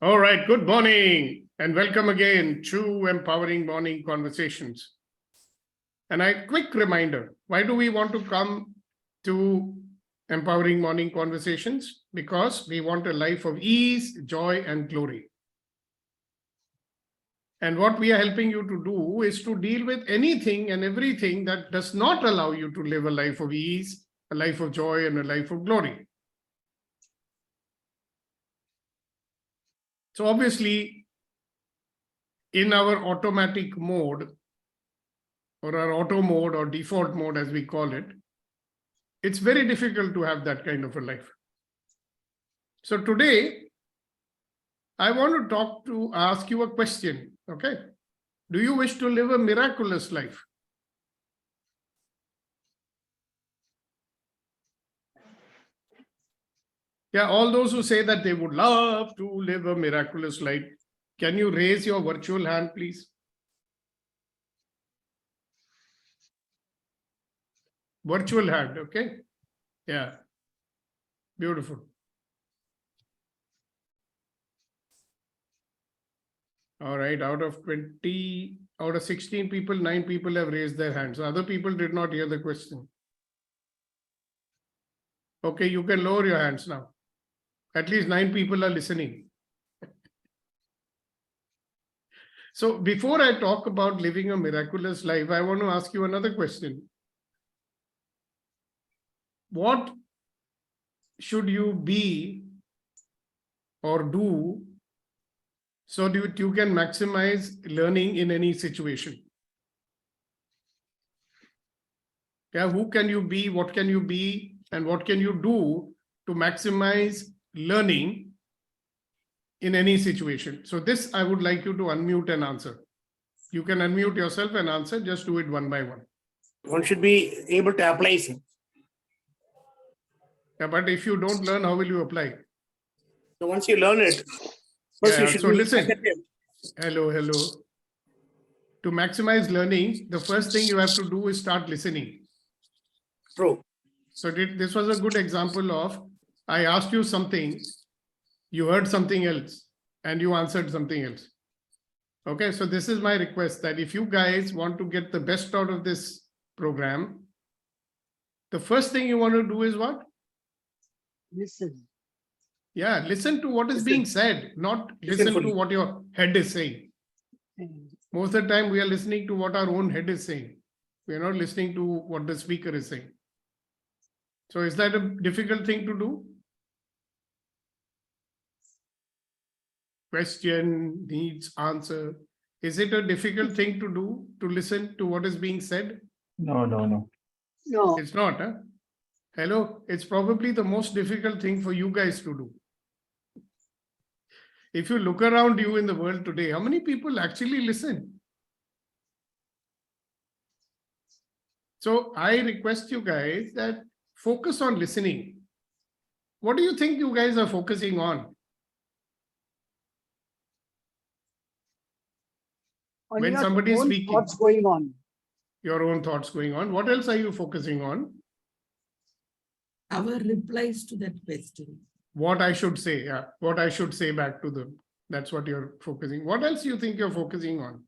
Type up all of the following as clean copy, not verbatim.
All right, good morning and welcome again to Empowering Morning Conversations. And a quick reminder, why do we want to come to Empowering Morning Conversations? Because we want a life of ease, joy, and glory. And what we are helping you to do is to deal with anything and everything that does not allow you to live a life of ease, a life of joy, and a life of glory. So obviously, in our automatic mode, or our auto mode or default mode, as we call it, it's very difficult to have that kind of a life. So today, I want to ask you a question, okay? Do you wish to live a miraculous life? Yeah, all those who say that they would love to live a miraculous life, can you raise your virtual hand, please? Virtual hand, okay? Yeah, beautiful. All right, out of 16 people, 9 people have raised their hands. Other people did not hear the question. Okay, you can lower your hands now. At least 9 people are listening. So before I talk about living a miraculous life, I want to ask you another question. What should you be or do so that you can maximize learning in any situation? Yeah, who can you be, what can you be, and what can you do to maximize learning in any situation? So this, I would like you to unmute and answer. You can unmute yourself and answer, just do it one by one. One should be able to apply it. Yeah, but if you don't learn, how will you apply? So once you learn it, first you should so be listen. attentive. Hello. To maximize learning, the first thing you have to do is start listening. True. So this was a good example of, I asked you something, you heard something else, and you answered something else. Okay, so this is my request that if you guys want to get the best out of this program, the first thing you want to do is what? Listen. Yeah, listen to what is being said, not listen to what your head is saying. Most of the time we are listening to what our own head is saying. We are not listening to what the speaker is saying. So is that a difficult thing to do? Question, needs, answer. Is it a difficult thing to do, to listen to what is being said? No. It's not, huh? Hello, it's probably the most difficult thing for you guys to do. If you look around you in the world today, how many people actually listen? So I request you guys that focus on listening. What do you think you guys are focusing on? When somebody is speaking. What's going on? Your own thoughts going on. What else are you focusing on? Our replies to that question. What I should say, yeah. What I should say back to them. That's what you're focusing. What else do you think you're focusing on?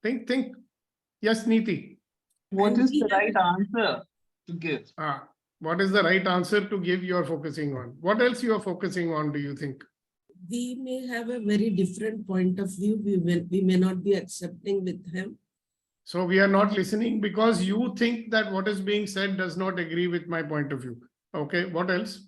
Think. Yes, Neeti. What is the right answer to give? What is the right answer to give you're focusing on? What else you are focusing on, do you think? We may have a very different point of view. We may not be accepting with him. So we are not listening because you think that what is being said does not agree with my point of view. Okay, what else?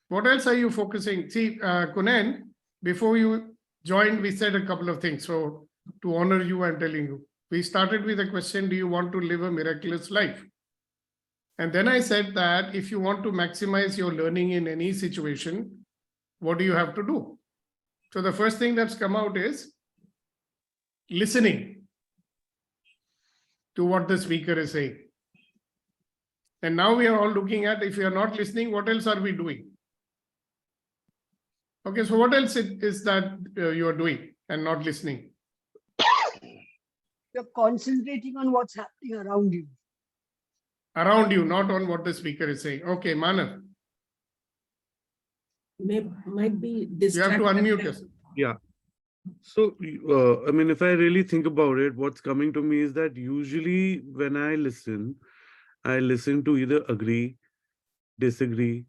What else are you focusing? See, Kunan, before you joined, we said a couple of things. So to honor you, I'm telling you. We started with a question, do you want to live a miraculous life? And then I said that if you want to maximize your learning in any situation, what do you have to do? So the first thing that's come out is listening to what the speaker is saying. And now we are all looking at, if we are not listening, what else are we doing? Okay, so what else is that you are doing and not listening? You're concentrating on what's happening around you. Around you, not on what the speaker is saying. Okay, Manav, Might be you have distracted. to unmute yourself. Yeah. So, I mean, if I really think about it, what's coming to me is that usually when I listen to either agree, disagree,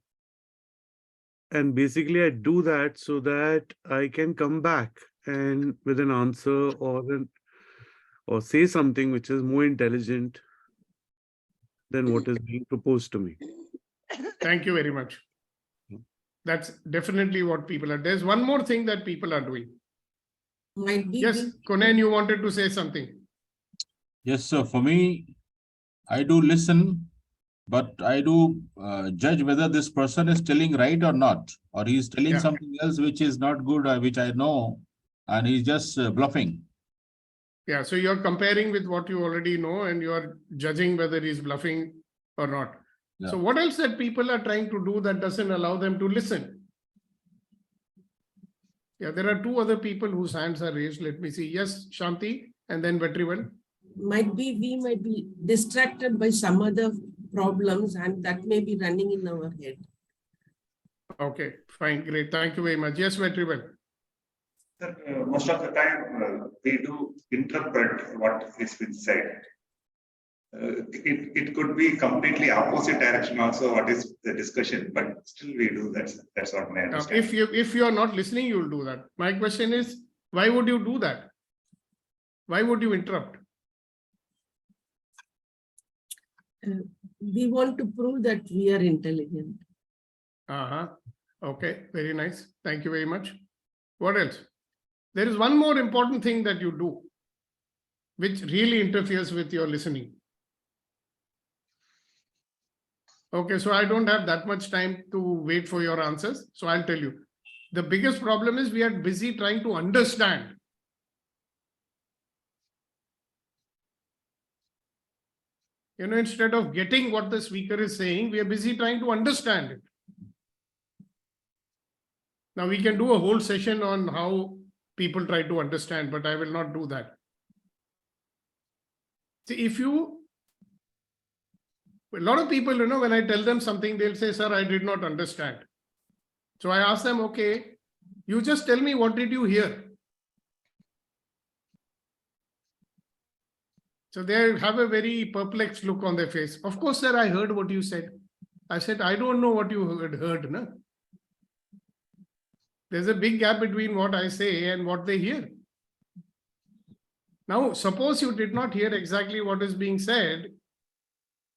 and basically I do that so that I can come back and with an answer or say something which is more intelligent than what is being proposed to me. Thank you very much. That's definitely what people are. There's one more thing that people are doing. Might be. Yes, Kunen, you wanted to say something. Yes, sir. For me, I do listen, but I do judge whether this person is telling right or not, or he's telling Yeah. something else which is not good, which I know, and he's just bluffing. Yeah, so you're comparing with what you already know and you're judging whether he's bluffing or not. Yeah. So what else that people are trying to do that doesn't allow them to listen? Yeah, there are two other people whose hands are raised. Let me see. Yes, Shanti, and then Vetrivel. We might be distracted by some other problems, and that may be running in our head. Okay, fine, great. Thank you very much. Yes, Vetrivel. Sir, most of the time we do interpret what is been said. It could be completely opposite direction also what is the discussion, but still we do that. That's what my Now, understanding. if you are not listening, you will do that. My question is, why would you do that? Why would you interrupt? We want to prove that we are intelligent. Okay, very nice. Thank you very much. What else? There is one more important thing that you do, which really interferes with your listening. Okay, so I don't have that much time to wait for your answers. So I'll tell you. The biggest problem is we are busy trying to understand. You know, instead of getting what the speaker is saying, we are busy trying to understand it. Now we can do a whole session on how people try to understand, but I will not do that. See, a lot of people, you know, when I tell them something, they'll say, sir, I did not understand. So I ask them, okay, you just tell me, what did you hear? So they have a very perplexed look on their face. Of course, sir, I heard what you said. I said, I don't know what you heard. No? There's a big gap between what I say and what they hear. Now, suppose you did not hear exactly what is being said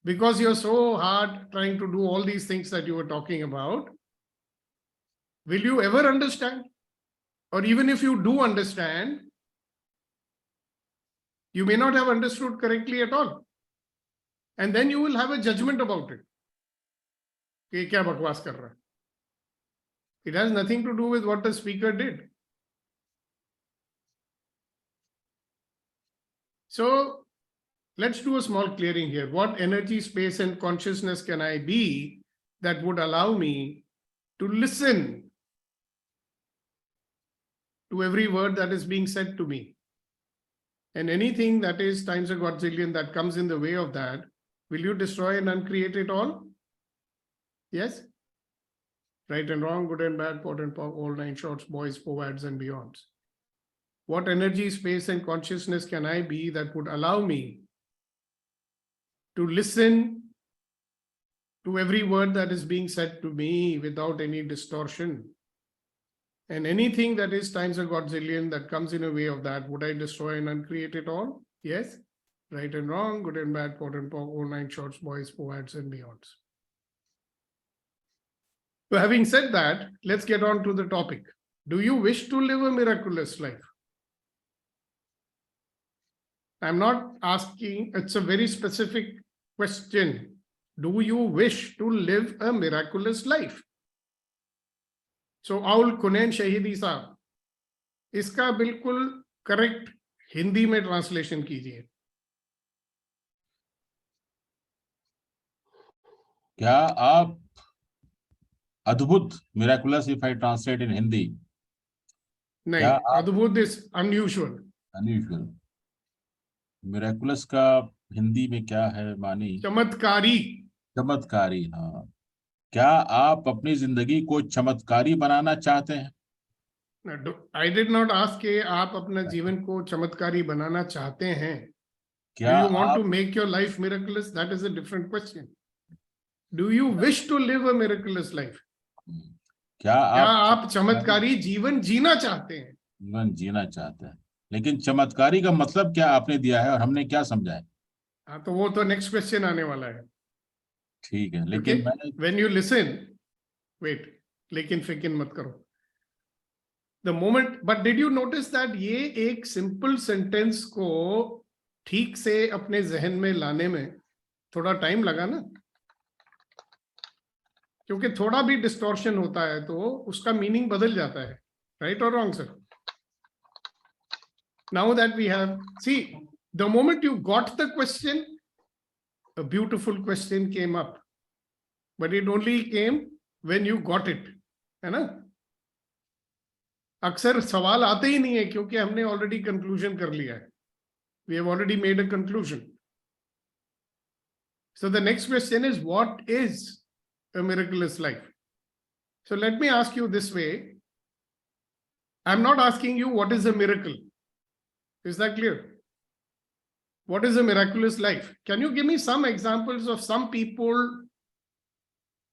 because you're so hard trying to do all these things that you were talking about. Will you ever understand? Or even if you do understand, you may not have understood correctly at all. And then you will have a judgment about it. Ye kya bakwas kar raha hai? It has nothing to do with what the speaker did. So let's do a small clearing here. What energy, space, and consciousness can I be that would allow me to listen to every word that is being said to me? And anything that is times a godzillion that comes in the way of that, will you destroy and uncreate it all? Yes? Right and wrong, good and bad, pot and pop, all nine shorts, boys, poads, and beyonds. What energy, space, and consciousness can I be that would allow me to listen to every word that is being said to me without any distortion? And anything that is times a godzillion that comes in a way of that, would I destroy and uncreate it all? Yes. Right and wrong, good and bad, pot and pop, all nine shorts, boys, poads, and beyonds. So having said that, let's get on to the topic. Do you wish to live a miraculous life? I'm not asking, it's a very specific question. Do you wish to live a miraculous life? So Aul Kunen Shahidi साहब, इसका बिल्कुल correct Hindi में translation कीजिए. क्या आप अद्भुत, miraculous if I translate in Hindi? नहीं, क्या आप अद्भुत is unusual. unusual. Miraculous का हिंदी में क्या है मानी? चमत्कारी। चमत्कारी, हाँ। क्या आप अपनी जिंदगी को चमत्कारी बनाना चाहते हैं? आई डिड नॉट आस्क के आप अपना जीवन को चमत्कारी बनाना चाहते हैं. Do क्या you want आप to make your life miraculous? That is a different question. Do you wish to live a miraculous life? क्या क्या आप आप चमत्कारी जीवन जीना चाहते हैं? जीवन जीना चाहते हैं? लेकिन चमत्कारी का मतलब क्या आपने दिया है और हमने क्या समझा है? हाँ, तो वो तो नेक्स्ट क्वेश्चन आने वाला है. ठीक है, Okay? लेकिन मैं When you listen, wait, लेकिन फिकिर मत करो. The moment, but did you notice that ये एक सिंपल सेंटेंस को ठीक से अपने जहन में लाने में थोड़ा टाइम लगा ना, क्योंकि थोड़ा भी डिस्टॉर्शन होता है तो उसका मीनिंग बदल जाता है. राइट और wrong sir? Now that we have, see, the moment you got the question, a beautiful question came up, but it only came when you got it, है ना? अक्सर सवाल आते ही नहीं है क्योंकि हमने ऑलरेडी कंक्लूजन कर लिया है. We have already made a conclusion. So the next question is, what is a miraculous life? So let me ask you this way. I'm not asking you what is a miracle. Is that clear? What is a miraculous life? Can you give me some examples of some people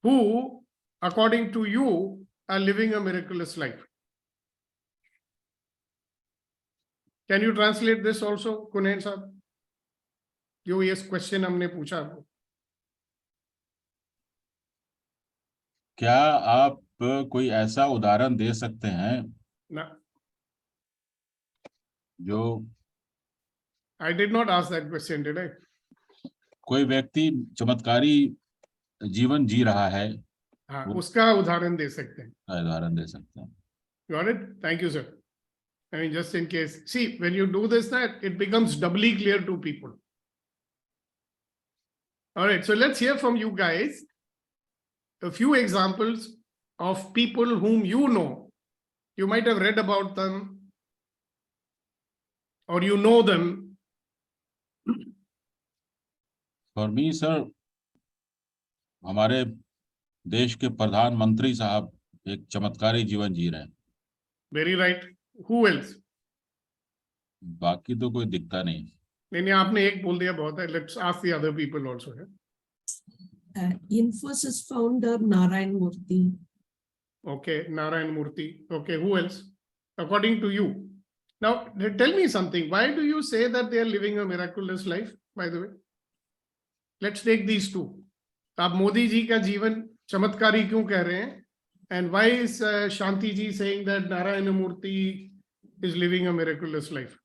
who, according to you, are living a miraculous life? Can you translate this also, Kunain sahab? जो ये question हमने पूछा आपको. क्या आप कोई ऐसा उदाहरण दे सकते हैं ना, जो I did not ask that question, did I? कोई व्यक्ति चमत्कारी जीवन जी रहा है, हाँ, उसका उदाहरण दे सकते हैं. का उदाहरण दे सकते हैं? Got it? Thank you, sir. I mean, just in case. See, when you do this, that it becomes doubly clear to people. All right, so let's hear from you guys a few examples of people whom you know. You might have read about them or you know them. For me sir, हमारे देश के प्रधानमंत्री साहब एक चमत्कारी जीवन जी रहे हैं. Very right. Who else? बाकी तो कोई दिखता नहीं. नहीं, आपने एक बोल दिया बहुत है. Let's ask the other people also. Infosys founder Narayan Murthy. Okay, Narayan Murthy. Okay, who else? According to you. Now, tell me something. Why do you say that they are living a miraculous life, by the way? Let's take these two. आप मोदी जी का जीवन चमत्कारी क्यों कह रहे हैं? And why is Shanti ji saying that Narayana Murthy is living a miraculous life?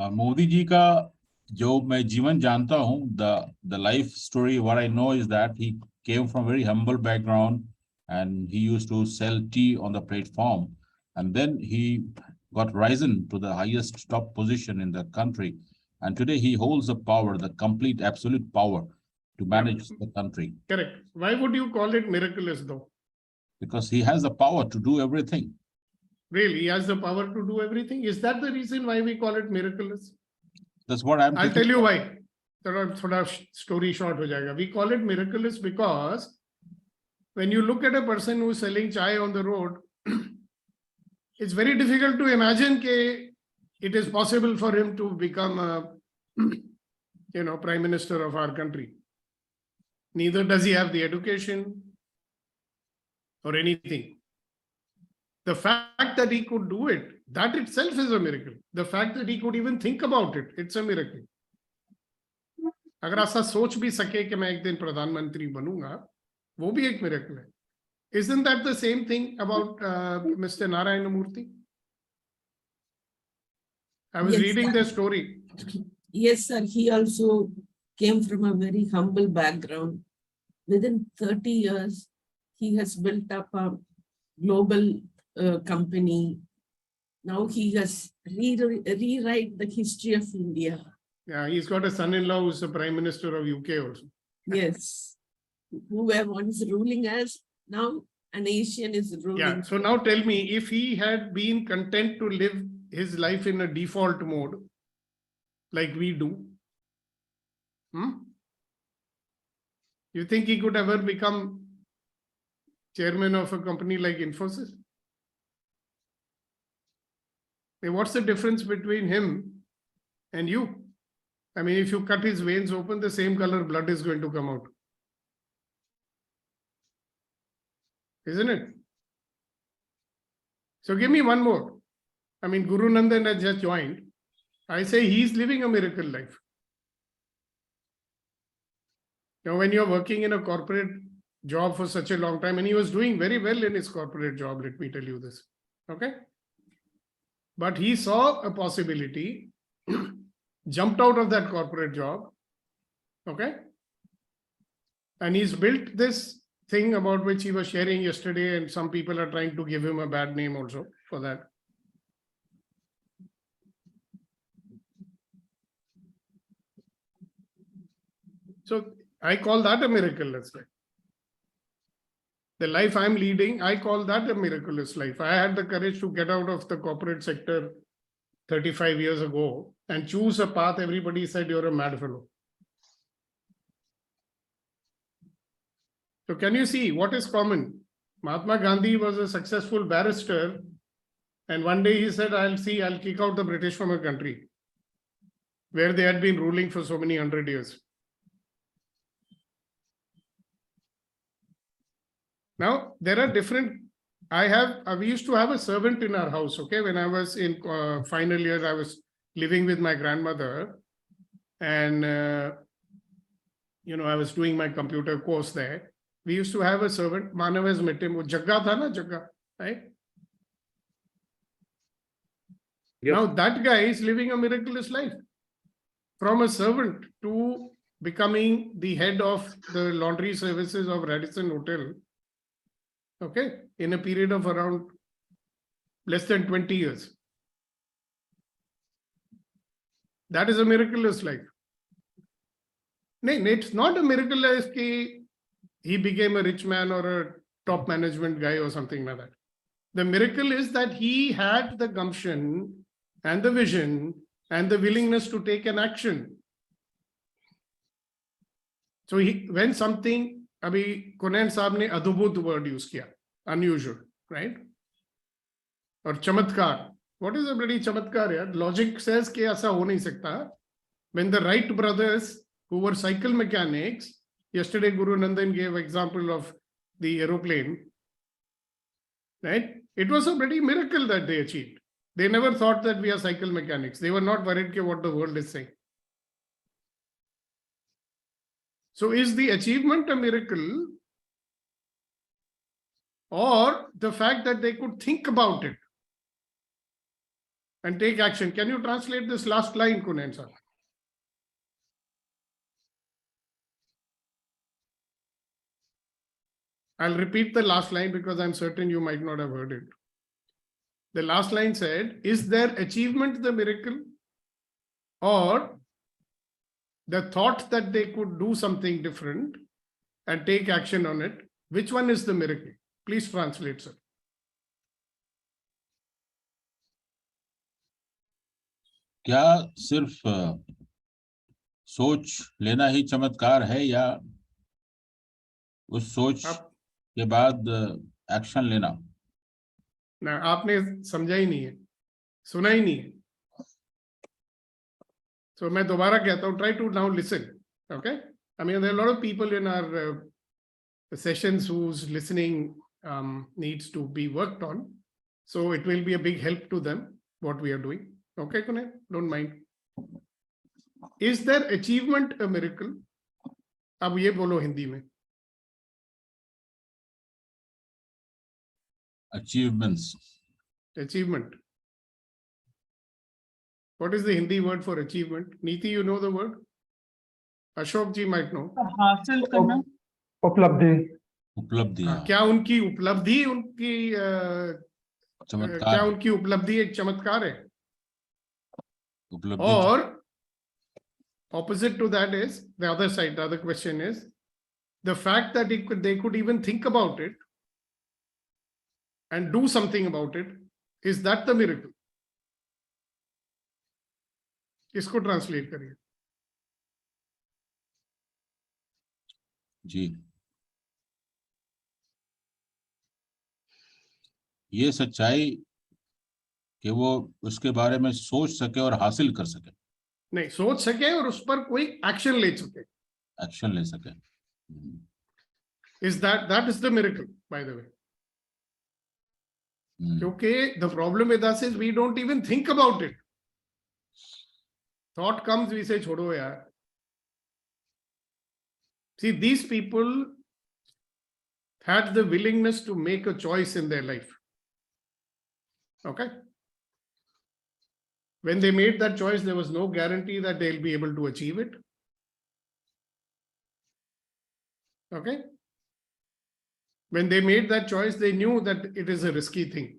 Modi ji का जो मैं जीवन जानता हूँ, the life story, what I know is that he came from very humble background and he used to sell tea on the platform, and then he got risen to the highest top position in the country, and today he holds the power, the complete absolute power to manage the country. Correct. Why would you call it miraculous though? Because he has the power to do everything. Really, he has the power to do everything? Is that the reason why we call it miraculous? That's what I'm I'll thinking. tell you why. Thoda story short ho jayega. We call it miraculous because when you look at a person who is selling chai on the road, it's very difficult to imagine that it is possible for him to become a prime minister of our country. Neither does he have the education or anything. The fact that he could do it, that itself is a miracle. The fact that he could even think about it, it's a miracle. अगर ऐसा सोच भी सके कि मैं एक दिन प्रधानमंत्री बनूंगा, वो भी एक miracle है. Isn't that the same thing about Mr. Narayana Murthy? I was Yes, reading sir. the story. Yes, sir. He also came from a very humble background. Within 30 years, he has built up a global company. Now he has rewrite the history of India. Yeah, he's got a son-in-law who's the Prime Minister of UK also. Yes. Who were once ruling us, now an Asian is ruling. Yeah, so now tell me, if he had been content to live his life in a default mode, like we do, You think he could ever become chairman of a company like Infosys? What's the difference between him and you? I mean, if you cut his veins open, the same color blood is going to come out. Isn't it? So give me one more. I mean, Guru Nandan has just joined. I say he's living a miracle life. Now, when you're working in a corporate job for such a long time, and he was doing very well in his corporate job, let me tell you this. Okay? But he saw a possibility, jumped out of that corporate job. Okay? And he's built this thing about which he was sharing yesterday, and some people are trying to give him a bad name also for that. So I call that a miraculous life. The life I'm leading, I call that a miraculous life. I had the courage to get out of the corporate sector 35 years ago and choose a path everybody said you're a mad fellow. So can you see what is common? Mahatma Gandhi was a successful barrister, and one day he said, I'll kick out the British from a country where they had been ruling for so many 100 years. Now, there are different, we used to have a servant in our house, okay? When I was in final year, I was living with my grandmother, and, I was doing my computer course there. We used to have a servant, Manav has met him, Jagga tha na, Jagga, right? Yep. Now that guy is living a miraculous life. From a servant to becoming the head of the laundry services of Radisson Hotel, okay, in a period of around less than 20 years. That is a miraculous life. No, it's not a miracle life that he became a rich man or a top management guy or something like that. The miracle is that he had the gumption and the vision and the willingness to take an action. So when something, abhi Kunain Saab ne adbhut word use kiya, unusual, right? Or chamatkar. What is a bloody chamatkar? Yeah? Logic says कि ऐसा हो नहीं सकता. When the Wright brothers, who were cycle mechanics, yesterday Guru Nandan gave example of the aeroplane, right? It was a bloody miracle that they achieved. They never thought that we are cycle mechanics. They were not worried about what the world is saying. So is the achievement a miracle, or the fact that they could think about it and take action? Can you translate this last line, Kunain sir? I'll repeat the last line because I'm certain you might not have heard it. The last line said, is their achievement the miracle, or the thought that they could do something different and take action on it? Which one is the miracle? Please translate, sir. क्या सिर्फ सोच लेना ही चमत्कार है, या उस सोच के बाद एक्शन लेना? ना, आपने समझा ही नहीं है, सुना ही नहीं है. So मैं दोबारा कहता हूँ, try to now listen. Okay? I mean, there are a lot of people in our sessions whose listening needs to be worked on. So it will be a big help to them, what we are doing. Okay, Kunal? Don't mind. Is their achievement a miracle? अब ये बोलो हिंदी में. Achievements. Achievement. What is the Hindi word for achievement? Neeti, you know the word? Ashok ji might know. हासिल करना. उपलब्धि. उपलब्धि. क्या उनकी उपलब्धि उनकी चमत्कार. क्या उनकी उपलब्धि एक चमत्कार है? उपलब्धि. Or opposite to that is the other side. The other question is the fact that they could even think about it and do something about it. Is that the miracle? इसको ट्रांसलेट करिए. जी, ये सच्चाई कि वो उसके बारे में सोच सके और हासिल कर सके, नहीं सोच सके और उस पर कोई एक्शन ले सके, एक्शन ले सके। Is that is the miracle by the way. क्योंकि the problem with us is we don't even think about it. Thought comes, we say छोड़ो यार. See, these people had the willingness to make a choice in their life. Okay? When they made that choice, there was no guarantee that they'll be able to achieve it. Okay? When they made that choice, they knew that it is a risky thing.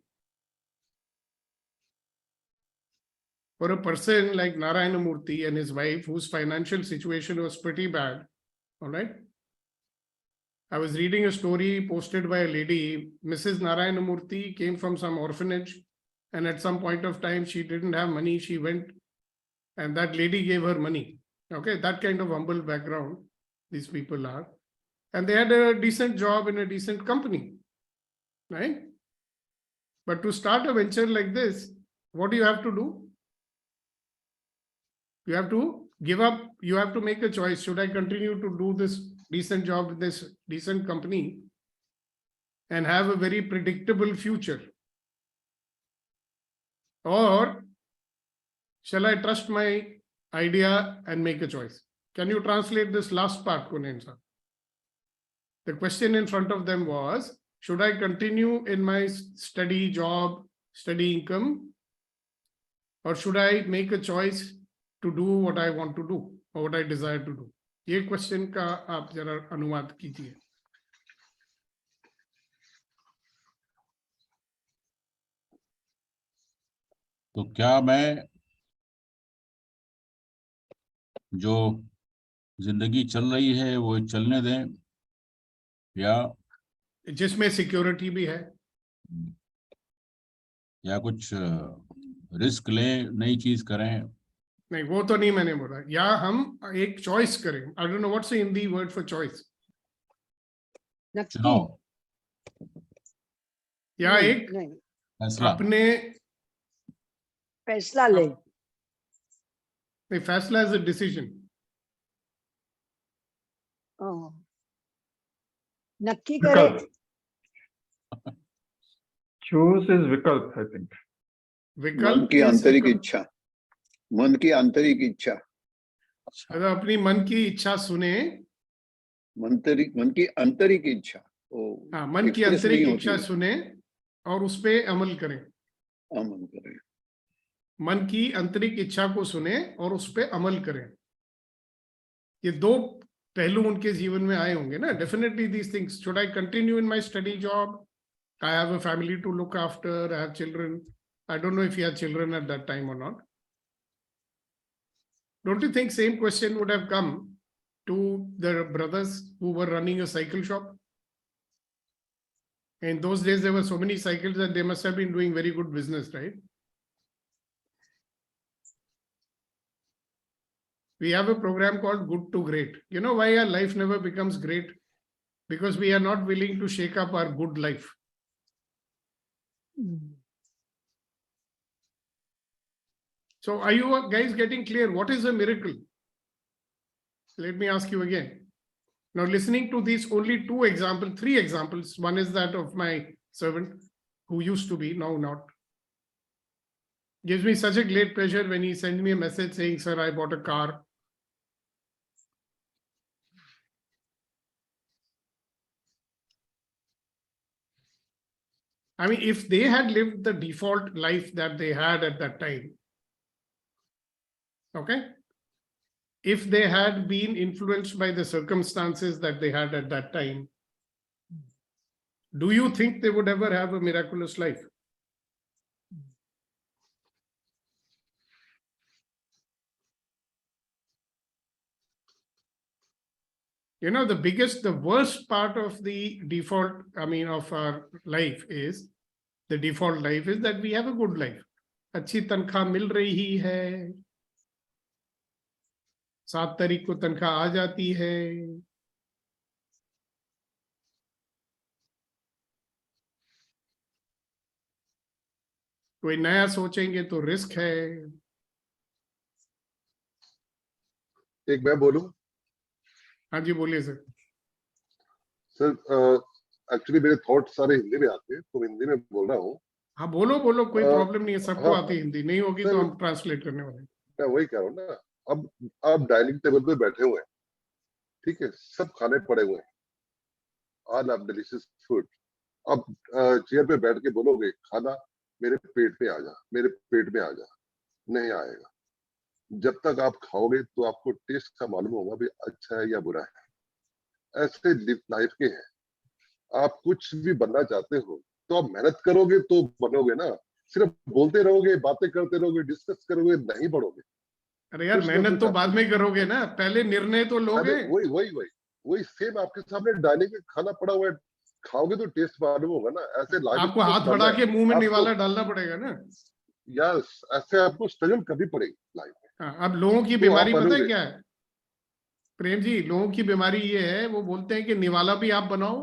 For a person like Narayana Murthy and his wife, whose financial situation was pretty bad, all right? I was reading a story posted by a lady. Mrs. Narayana Murthy came from some orphanage, and at some point of time, she didn't have money. She went, and that lady gave her money. Okay, that kind of humble background these people are. And they had a decent job in a decent company, right? But to start a venture like this, what do you have to do? You have to give up. You have to make a choice. Should I continue to do this decent job in this decent company and have a very predictable future? Or shall I trust my idea and make a choice? Can you translate this last part, Kunen sir? The question in front of them was, should I continue in my steady job, steady income, or should I make a choice to do what I want to do or what I desire to do? ये question का आप जरा अनुवाद कीजिए. तो क्या मैं जो जिंदगी चल रही है वो चलने दें, या जिसमें सिक्योरिटी भी है, या कुछ रिस्क लें, नई चीज करें? नहीं वो तो नहीं मैंने बोला. या हम एक चॉइस करें. I don't know what's the Hindi word for choice. नक्की चुनाव, या नहीं, एक नहीं, फैसला। अपने फैसला ले. नहीं, फैसला इज अ डिसीजन. हाँ. नक्की करे. Choose is vikalp, I think. मन विकल्प की is आंतरिक विकल्प. इच्छा, मन की आंतरिक इच्छा, अगर अपनी मन की इच्छा सुने, मन की आंतरिक इच्छा, हाँ, मन की express नहीं आंतरिक होती इच्छा है, सुने और उस पे अमल करें. अमल करें. मन की आंतरिक इच्छा को सुने और उस पे अमल करें. ये दो पहलू उनके जीवन में आए होंगे ना. Definitely these things. Should I continue in my study job? I have a family to look after. I have children. I don't know if he had children at that time or not. Don't you think same question would have come to the brothers who were running a cycle shop? In those days, there were so many cycles that they must have been doing very good business, right? We have a program called Good to Great. You know why our life never becomes great? Because we are not willing to shake up our good life. So are you guys getting clear? What is a miracle? Let me ask you again. Now, listening to these only two examples, three examples. One is that of my servant who used to be, now not. Gives me such a great pleasure when he sends me a message saying, sir, I bought a car. I mean, if they had lived the default life that they had at that time, okay? If they had been influenced by the circumstances that they had at that time, do you think they would ever have a miraculous life? You know, the worst part of the default, of our life is, the default life is that we have a good life. अच्छी तनख्वाह मिल रही है, 7 तारीख को तनख्वाह आ जाती है, कोई नया सोचेंगे तो रिस्क है। एक मैं बोलूं हाँ जी बोलिए सर। सर, एक्चुअली मेरे थॉट सारे हिंदी में आते हैं तो हिंदी में बोल रहा हूँ। हाँ बोलो बोलो, कोई प्रॉब्लम नहीं है, सबको हाँ, आती है हिंदी, नहीं होगी सर, तो हम ट्रांसलेट करने वाले हैं। मैं वही कह रहा हूँ ना। अब आप डाइनिंग टेबल पे बैठे हुए हैं, ठीक है, सब खाने पड़े हुए हैं, ऑल आप डिलीशियस फूड। अब चेयर पे बैठ के बोलोगे खाना मेरे पेट में आ जा, मेरे पेट में आ जा, नहीं आएगा। जब तक आप खाओगे तो आपको टेस्ट का मालूम होगा भी अच्छा है या बुरा है। ऐसे लाइफ के हैं, आप कुछ भी बनना चाहते हो तो आप मेहनत करोगे तो बनोगे ना। सिर्फ बोलते रहोगे, बातें करते रहोगे, डिस्कस करोगे, नहीं बढ़ोगे। अरे यार कुछ ना मेहनत कुछ तो आपको बाद में करोगे ना, पहले निर्णय तो अरे लोगे। वही वही वही वही सेम आपके सामने डाइनिंग में खाना पड़ा हुआ है, खाओगे तो टेस्ट मालूम होगा ना। ऐसे लाइफ आपको को हाथ करना बढ़ा है के मुंह में आपको। निवाला डालना पड़ेगा ना। यस, ऐसे आपको स्ट्रगल करनी पड़ेगी लाइफ में, हाँ, अब लोगों की तो आप बीमारी पता है बनोगे। क्या है प्रेम जी, लोगों की बीमारी ये है, वो बोलते हैं कि निवाला भी आप बनाओ,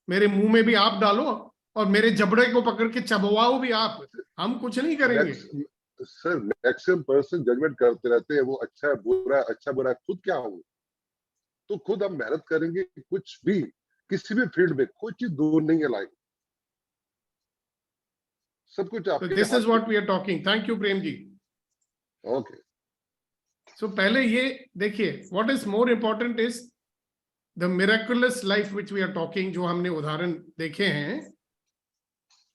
मेरे मुंह में भी आप डालो, और मेरे जबड़े को पकड़ के चबवाओ भी आप, हम कुछ नहीं करेंगे। सर मैक्सिमम पर्सन जजमेंट करते रहते हैं, वो अच्छा है बुरा है, अच्छा बुरा है। खुद क्या हूँ, तो खुद हम मेहनत करेंगे। कुछ भी किसी भी फील्ड में कोई चीज दूर नहीं है लाइफ, सब कुछ तो आपके दिस हाथ is what we are talking. Thank you Prem ji. में। ओके, सो पहले ये देखिए, what is more important is the miraculous life which we are talking, जो हमने उदाहरण देखे हैं।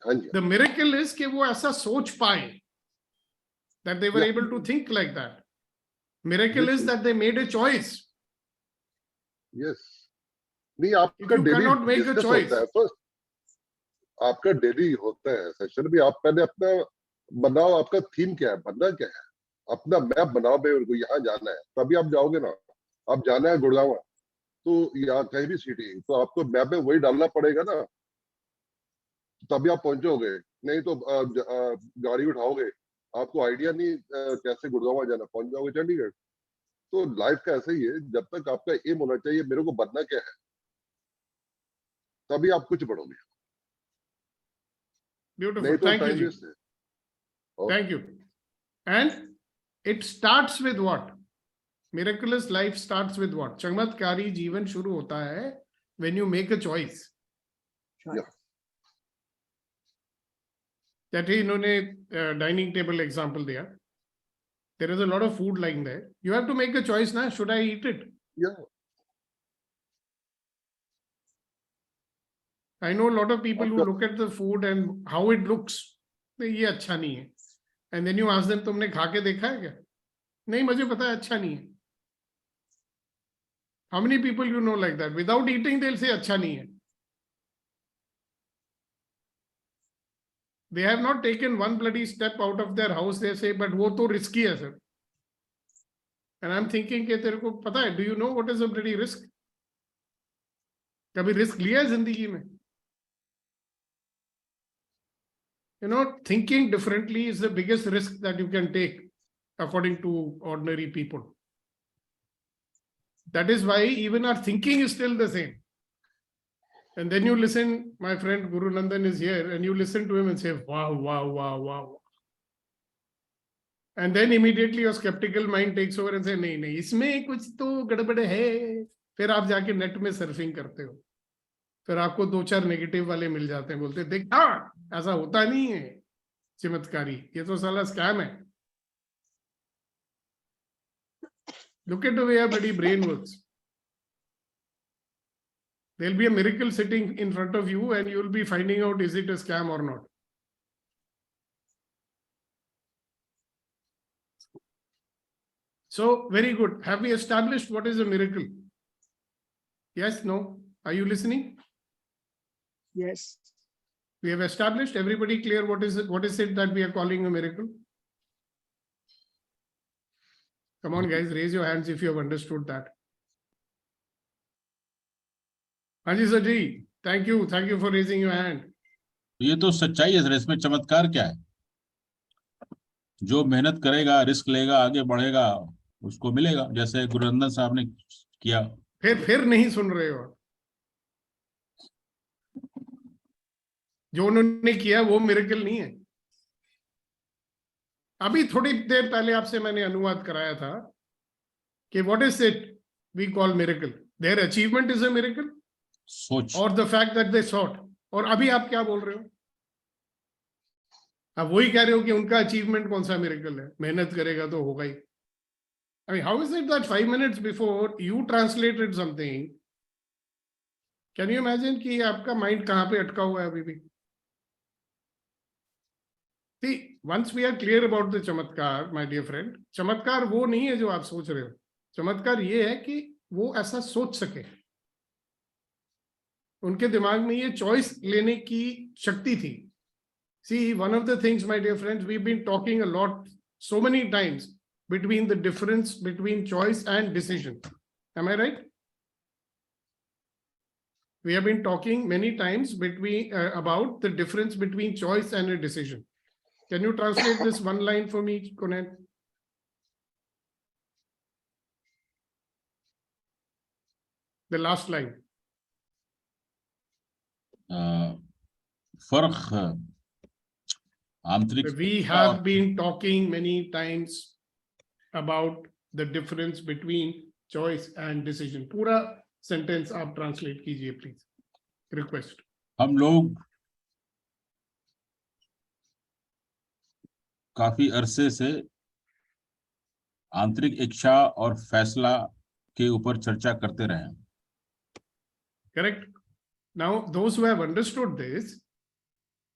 हाँ जी, द मिरेकल इज कि वो ऐसा सोच पाए, that they were Yeah. Able to think like that. Miracle is बिल्कुल, that they made a choice. Yes. नहीं, इफ आपका you daily can not make a discuss choice, होता है फर्स्ट, आपका डेली होता है सेशन भी। आप पहले अपना बनाओ, आपका थीम क्या है, बनना क्या है, अपना मैप बनाओ भाई, उनको यहाँ जाना है, तभी आप जाओगे ना। आप जाना है गुड़गांव तो या कहीं भी सिटी, तो आपको मैप में वही डालना पड़ेगा ना, तभी आप पहुंचोगे। नहीं तो गाड़ी उठाओगे, आपको आइडिया नहीं कैसे गुड़गांव जाना, पहुंच जाओगे चंडीगढ़। तो लाइफ का ऐसा ही है, जब तक आपका एम होना चाहिए मेरे को बनना क्या है, तभी आप कुछ बढ़ोगे, ब्यूटिफुल, नहीं तो thank you time ji, waste है। Thank you. And it starts with what? Miraculous life starts with what? चमत्कारी जीवन शुरू होता है when you make a choice. जैसे इन्होंने डाइनिंग टेबल एग्जांपल दिया, there is a lot of food like that, you have to make a choice ना, should I eat it? या I know a lot of people who आपका look at the food and how it looks, ये अच्छा नहीं है, and then you ask them, तुमने खा के देखा है क्या? नहीं मुझे पता है अच्छा नहीं है। How many people you know like that? Without eating they'll say अच्छा नहीं है। They have not taken one bloody step out of their house, they say but वो तो risky है sir। And I'm thinking कि तेरे को पता है, do you know what is a bloody risk? कभी रिस्क लिया है जिंदगी में? You know, thinking differently is the biggest risk that you can take according to ordinary people. That is why even our thinking is still the same. And then you listen, my friend Guru Nandan is here, and you listen to him and say, wow, wow, wow, wow. And then immediately your skeptical mind takes over and say, नहीं नहीं इसमें कुछ तो गड़बड़ है। फिर आप जाके नेट में सर्फिंग करते हो, फिर आपको 2-4 नेगेटिव वाले मिल जाते हैं, बोलते देखा ऐसा होता नहीं है, चमत्कारी, ये तो साला स्कैम है। Look at the way our bloody brain works. There'll be a miracle sitting in front of you and you'll be finding out is it a scam or not. So very good. Have we established what is a miracle? Yes, no? Are you listening? Yes. We have established. Everybody clear what is it that we are calling a miracle? Come on guys, raise your hands if you have understood that. Haji sir ji, thank you for raising your hand. ये तो सच्चाई है sir, इसमें चमत्कार क्या है? जो मेहनत करेगा, रिस्क लेगा, आगे बढ़ेगा, उसको मिलेगा, जैसे गुरुनंदन साहब ने किया। फिर नहीं सुन रहे हो? जो उन्होंने किया वो मिरेकल नहीं है। अभी थोड़ी देर पहले आपसे मैंने अनुवाद कराया था कि what is it we call miracle, their achievement is a miracle सोच। और the fact that they thought. और अभी आप क्या बोल रहे हो? आप वही कह रहे हो कि उनका अचीवमेंट कौन सा मिरेकल है, मेहनत करेगा तो होगा ही। I mean, how is it that 5 minutes before you translated something, can you imagine कि आपका माइंड कहाँ पे अटका हुआ है अभी भी? See, once we are clear about the चमत्कार, my dear friend, चमत्कार वो नहीं है जो आप सोच रहे हो। चमत्कार ये है कि वो ऐसा सोच सके, उनके दिमाग में ये चॉइस लेने की शक्ति थी। See, one of the things, my dear friends, we've been talking a lot, so many times, between the difference between choice and decision. Am I right? We have been talking many times about the difference between choice and a decision. Can you translate this one line for me, Conan? The last line. फर्क आंतरिक। We have been talking many times about the difference between choice and decision. पूरा sentence आप translate कीजिए, please. Request. हम लोग काफी अरसे से आंतरिक इच्छा और फैसला के ऊपर चर्चा करते रहे हैं। Correct. Now, those who have understood this,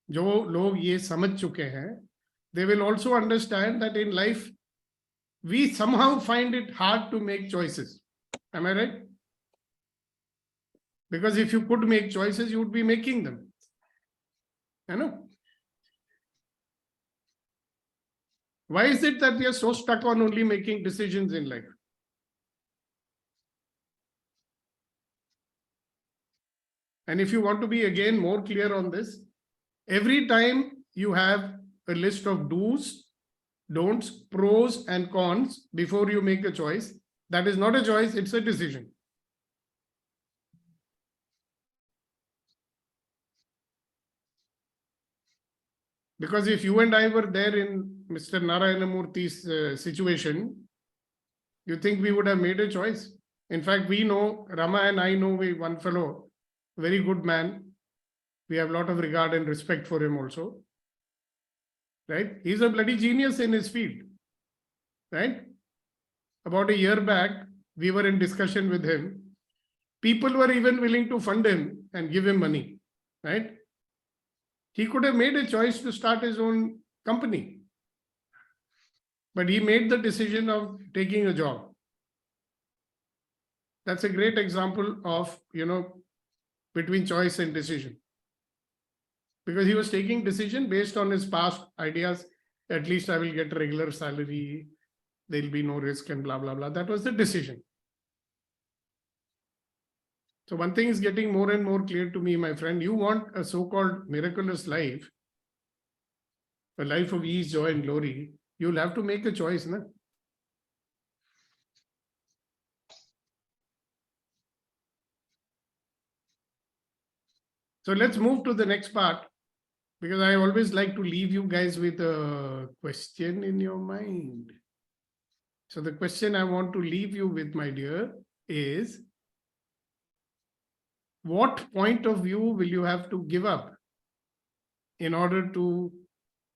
जो लोग ये समझ चुके हैं, they will also understand that in life we somehow find it hard to make choices. Am I right? Because if you could make choices, you would be making them. You know? Why is it that we are so stuck on only making decisions in life? And if you want to be again more clear on this, every time you have a list of do's, don'ts, pros and cons before you make a choice, that is not a choice, it's a decision. Because if you and I were there in Mr. Narayanamurthy's situation, you think we would have made a choice? In fact, we know, Rama and I know one fellow, very good man. We have a lot of regard and respect for him also. Right? He's a bloody genius in his field. Right? About a year back, we were in discussion with him. People were even willing to fund him and give him money. Right? He could have made a choice to start his own company. But he made the decision of taking a job. That's a great example of, between choice and decision. Because he was taking decision based on his past ideas. At least I will get a regular salary. There'll be no risk and blah, blah, blah. That was the decision. So one thing is getting more and more clear to me, my friend. You want a so-called miraculous life, a life of ease, joy, and glory. You'll have to make a choice, na? So let's move to the next part, because I always like to leave you guys with a question in your mind. So the question I want to leave you with, my dear, is what point of view will you have to give up in order to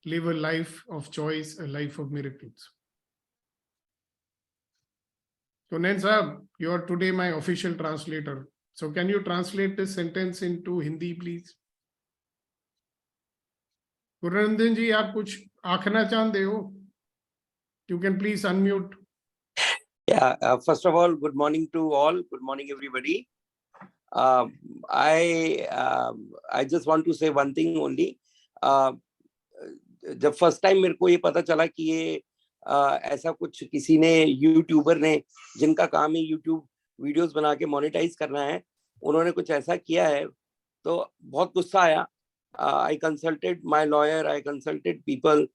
live a life of choice, a life of miracles? So Nen Sahab, you are today my official translator. So can you translate this sentence into Hindi, please? Gurunandan ji, aap kuch aakhna chahte ho? You can please unmute. Yeah, first of all, good morning to all. Good morning, everybody. I just want to say one thing only. जब first time मेरे को ये पता चला कि ये ऐसा कुछ किसी ने यूट्यूबर ने जिनका काम है यूट्यूब वीडियोस बना के मोनेटाइज करना है, उन्होंने कुछ ऐसा किया है, तो बहुत गुस्सा आया. I consulted my lawyer, I consulted people,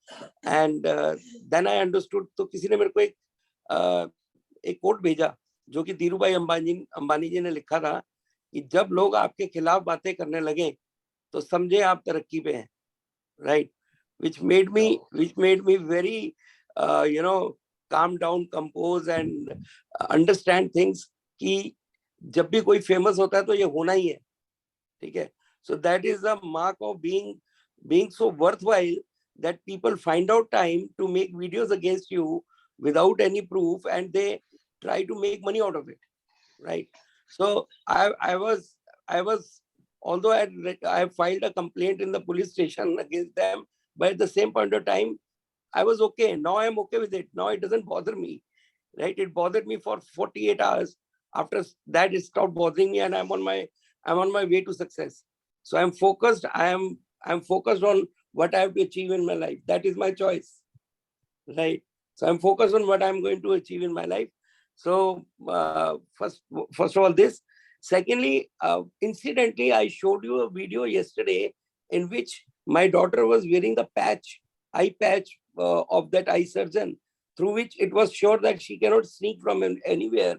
and then I understood. तो किसी ने मेरे को एक कोट भेजा जो कि धीरूभाई अंबानी जी ने लिखा था कि जब लोग आपके खिलाफ बातें करने लगे तो समझे आप तरक्की पे हैं. Right? which made me very, calm down, compose and understand things कि जब भी कोई famous होता है तो ये होना ही है, ठीक है? So that is the mark of being so worthwhile that people find out time to make videos against you without any proof and they try to make money out of it, right? So I was, although I filed a complaint in the police station against them, but at the same point of time, I was okay. Now I'm okay with it. Now it doesn't bother me, right? It bothered me for 48 hours. After that, it stopped bothering me, and I'm on my way to success. So I'm focused. I'm focused on what I have to achieve in my life. That is my choice, right? So I'm focused on what I'm going to achieve in my life. So first of all, this. Secondly, incidentally, I showed you a video yesterday in which my daughter was wearing the eye patch of that eye surgeon, through which it was sure that she cannot sneak from anywhere.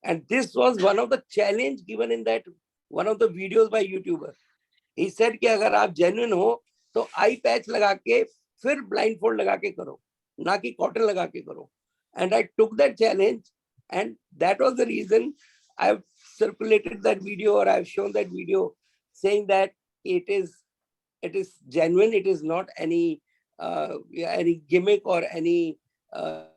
And this was one of the challenge given in that one of the videos by YouTuber. He said कि अगर आप genuine हो तो eye patch लगा के फिर blindfold लगा के करो, ना कि cotton लगा के करो. And I took that challenge, and that was the reason I've circulated that video, or I've shown that video, saying that it is genuine. It is not any gimmick or any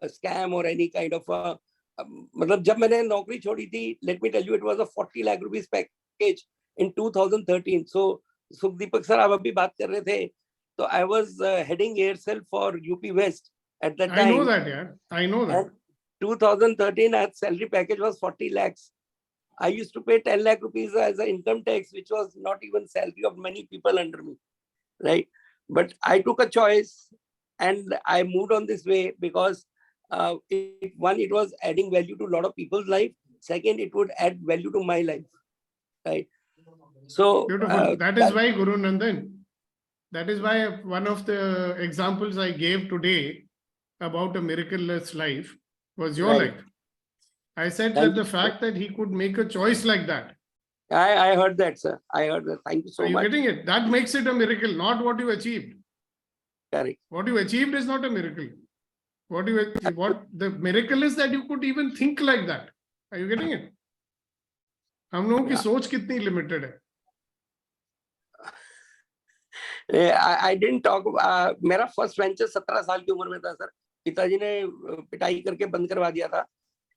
scam or any kind of a. मतलब जब मैंने नौकरी छोड़ी थी, let me tell you, it was a 40 lakh rupees package in 2013. So सुखदीपक sir आप अभी बात कर रहे थे, तो I was heading aircel for UP West at that time. I know that, yeah. I know that. And 2013, our salary package was 40 lakhs. I used to pay 10 lakh rupees as an income tax, which was not even salary of many people under me, right? But I took a choice and I moved on this way because it was adding value to a lot of people's life. Second, it would add value to my life, right? So beautiful. That is why, Guru Nandan, that is why one of the examples I gave today about a miraculous life was your Right. life. I said Thank that the you. fact that he could make a choice like that. I heard that, sir. I heard that. Thank you so Are you much. getting it? That makes it a miracle, not what you achieved. Correct. What you achieved is not a miracle. What the miracle is that you could even think like that. Are you getting it? हम लोगों की सोच कितनी limited है. I didn't talk. मेरा first venture 17 साल की उम्र में था सर. पिताजी ने पिटाई करके बंद करवा दिया था.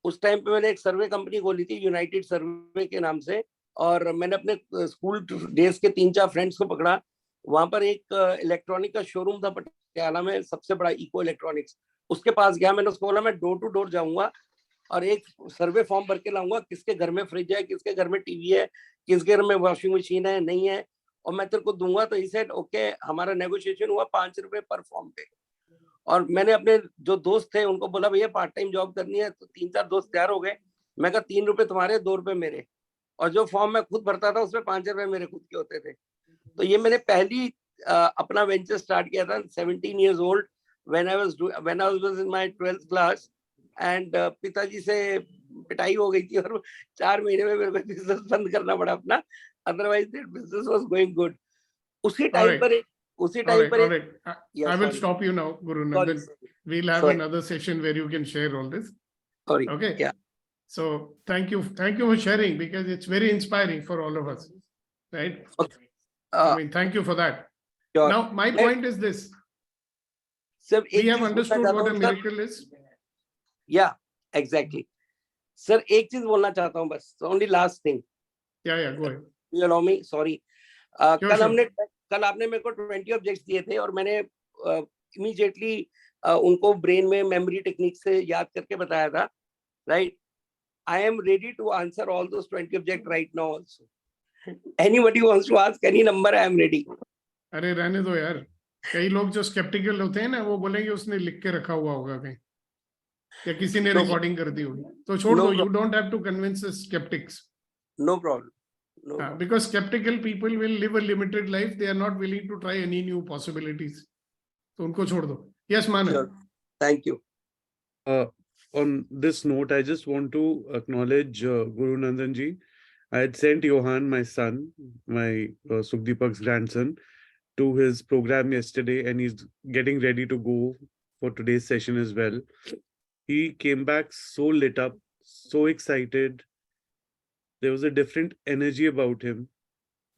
उस टाइम पे मैंने एक सर्वे कंपनी खोली थी, यूनाइटेड सर्वे के नाम से, और मैंने अपने स्कूल डेज के 3-4 फ्रेंड्स को पकड़ा. वहां पर एक इलेक्ट्रॉनिक का शोरूम था पटियाला में, सबसे बड़ा इको इलेक्ट्रॉनिक्स. उसके पास गया, मैंने उसको बोला मैं डोर टू डोर जाऊंगा और एक सर्वे फॉर्म भर के लाऊंगा, किसके घर में फ्रिज है, किसके घर में टीवी है, किसके घर में वॉशिंग मशीन है, नहीं है, और मैं तेरे को दूंगा. तो ही सेड ओके. हमारा नेगोशिएशन हुआ 5 रुपए पर फॉर्म पे. और मैंने अपने जो दोस्त थे उनको बोला भैया पार्ट टाइम जॉब करनी है. तो 3-4 दोस्त तैयार हो गए. मैं कहा 3 रुपए तुम्हारे, 2 रुपए मेरे. और जो फॉर्म मैं खुद भरता था उसमें 5 रुपए मेरे खुद के होते थे. तो ये मैंने पहली अपना वेंचर स्टार्ट किया था 17 years old when I was in my 12th class. And पिताजी से पिटाई हो गई थी और 4 महीने में मेरे को बिजनेस बंद करना पड़ा अपना. Otherwise that business was going good. उसी टाइम पर I will stop you now, Guru Nandan. We'll have another session where you can share all this. Sorry. Okay. Yeah. So thank you for sharing, because it's very inspiring for all of us, right? Okay. I mean, thank you for that. Sure. Now, my point is this. Sir, We have understood what a miracle is. Yeah, exactly. Sir, एक चीज बोलना चाहता हूँ बस. Only last thing. Yeah, go ahead. You allow me? Sorry. कल आपने मेरे को 20 ऑब्जेक्ट्स दिए थे और मैंने इमीडिएटली उनको ब्रेन में मेमोरी टेक्निक से याद करके बताया था, right? I am ready to answer all those 20 objects right now also. Anybody wants to ask any number, I am ready. अरे रहने दो यार. कई लोग जो स्केप्टिकल होते हैं ना, वो बोलेंगे उसने लिख के रखा हुआ होगा कहीं, या किसी ने रिकॉर्डिंग कर दी होगी. तो छोड़ दो. You don't have to convince the skeptics. No problem. Because skeptical people will live a limited life. They are not willing to try any new possibilities. तो उनको छोड़ दो. Yes, Manan. Sure. Thank you. On this note, I just want to acknowledge Guru Nandan ji. I had sent Johan, my son, my Sukhdeepak's grandson, to his program yesterday, and he's getting ready to go for today's session as well. He came back so lit up, so excited. There was a different energy about him.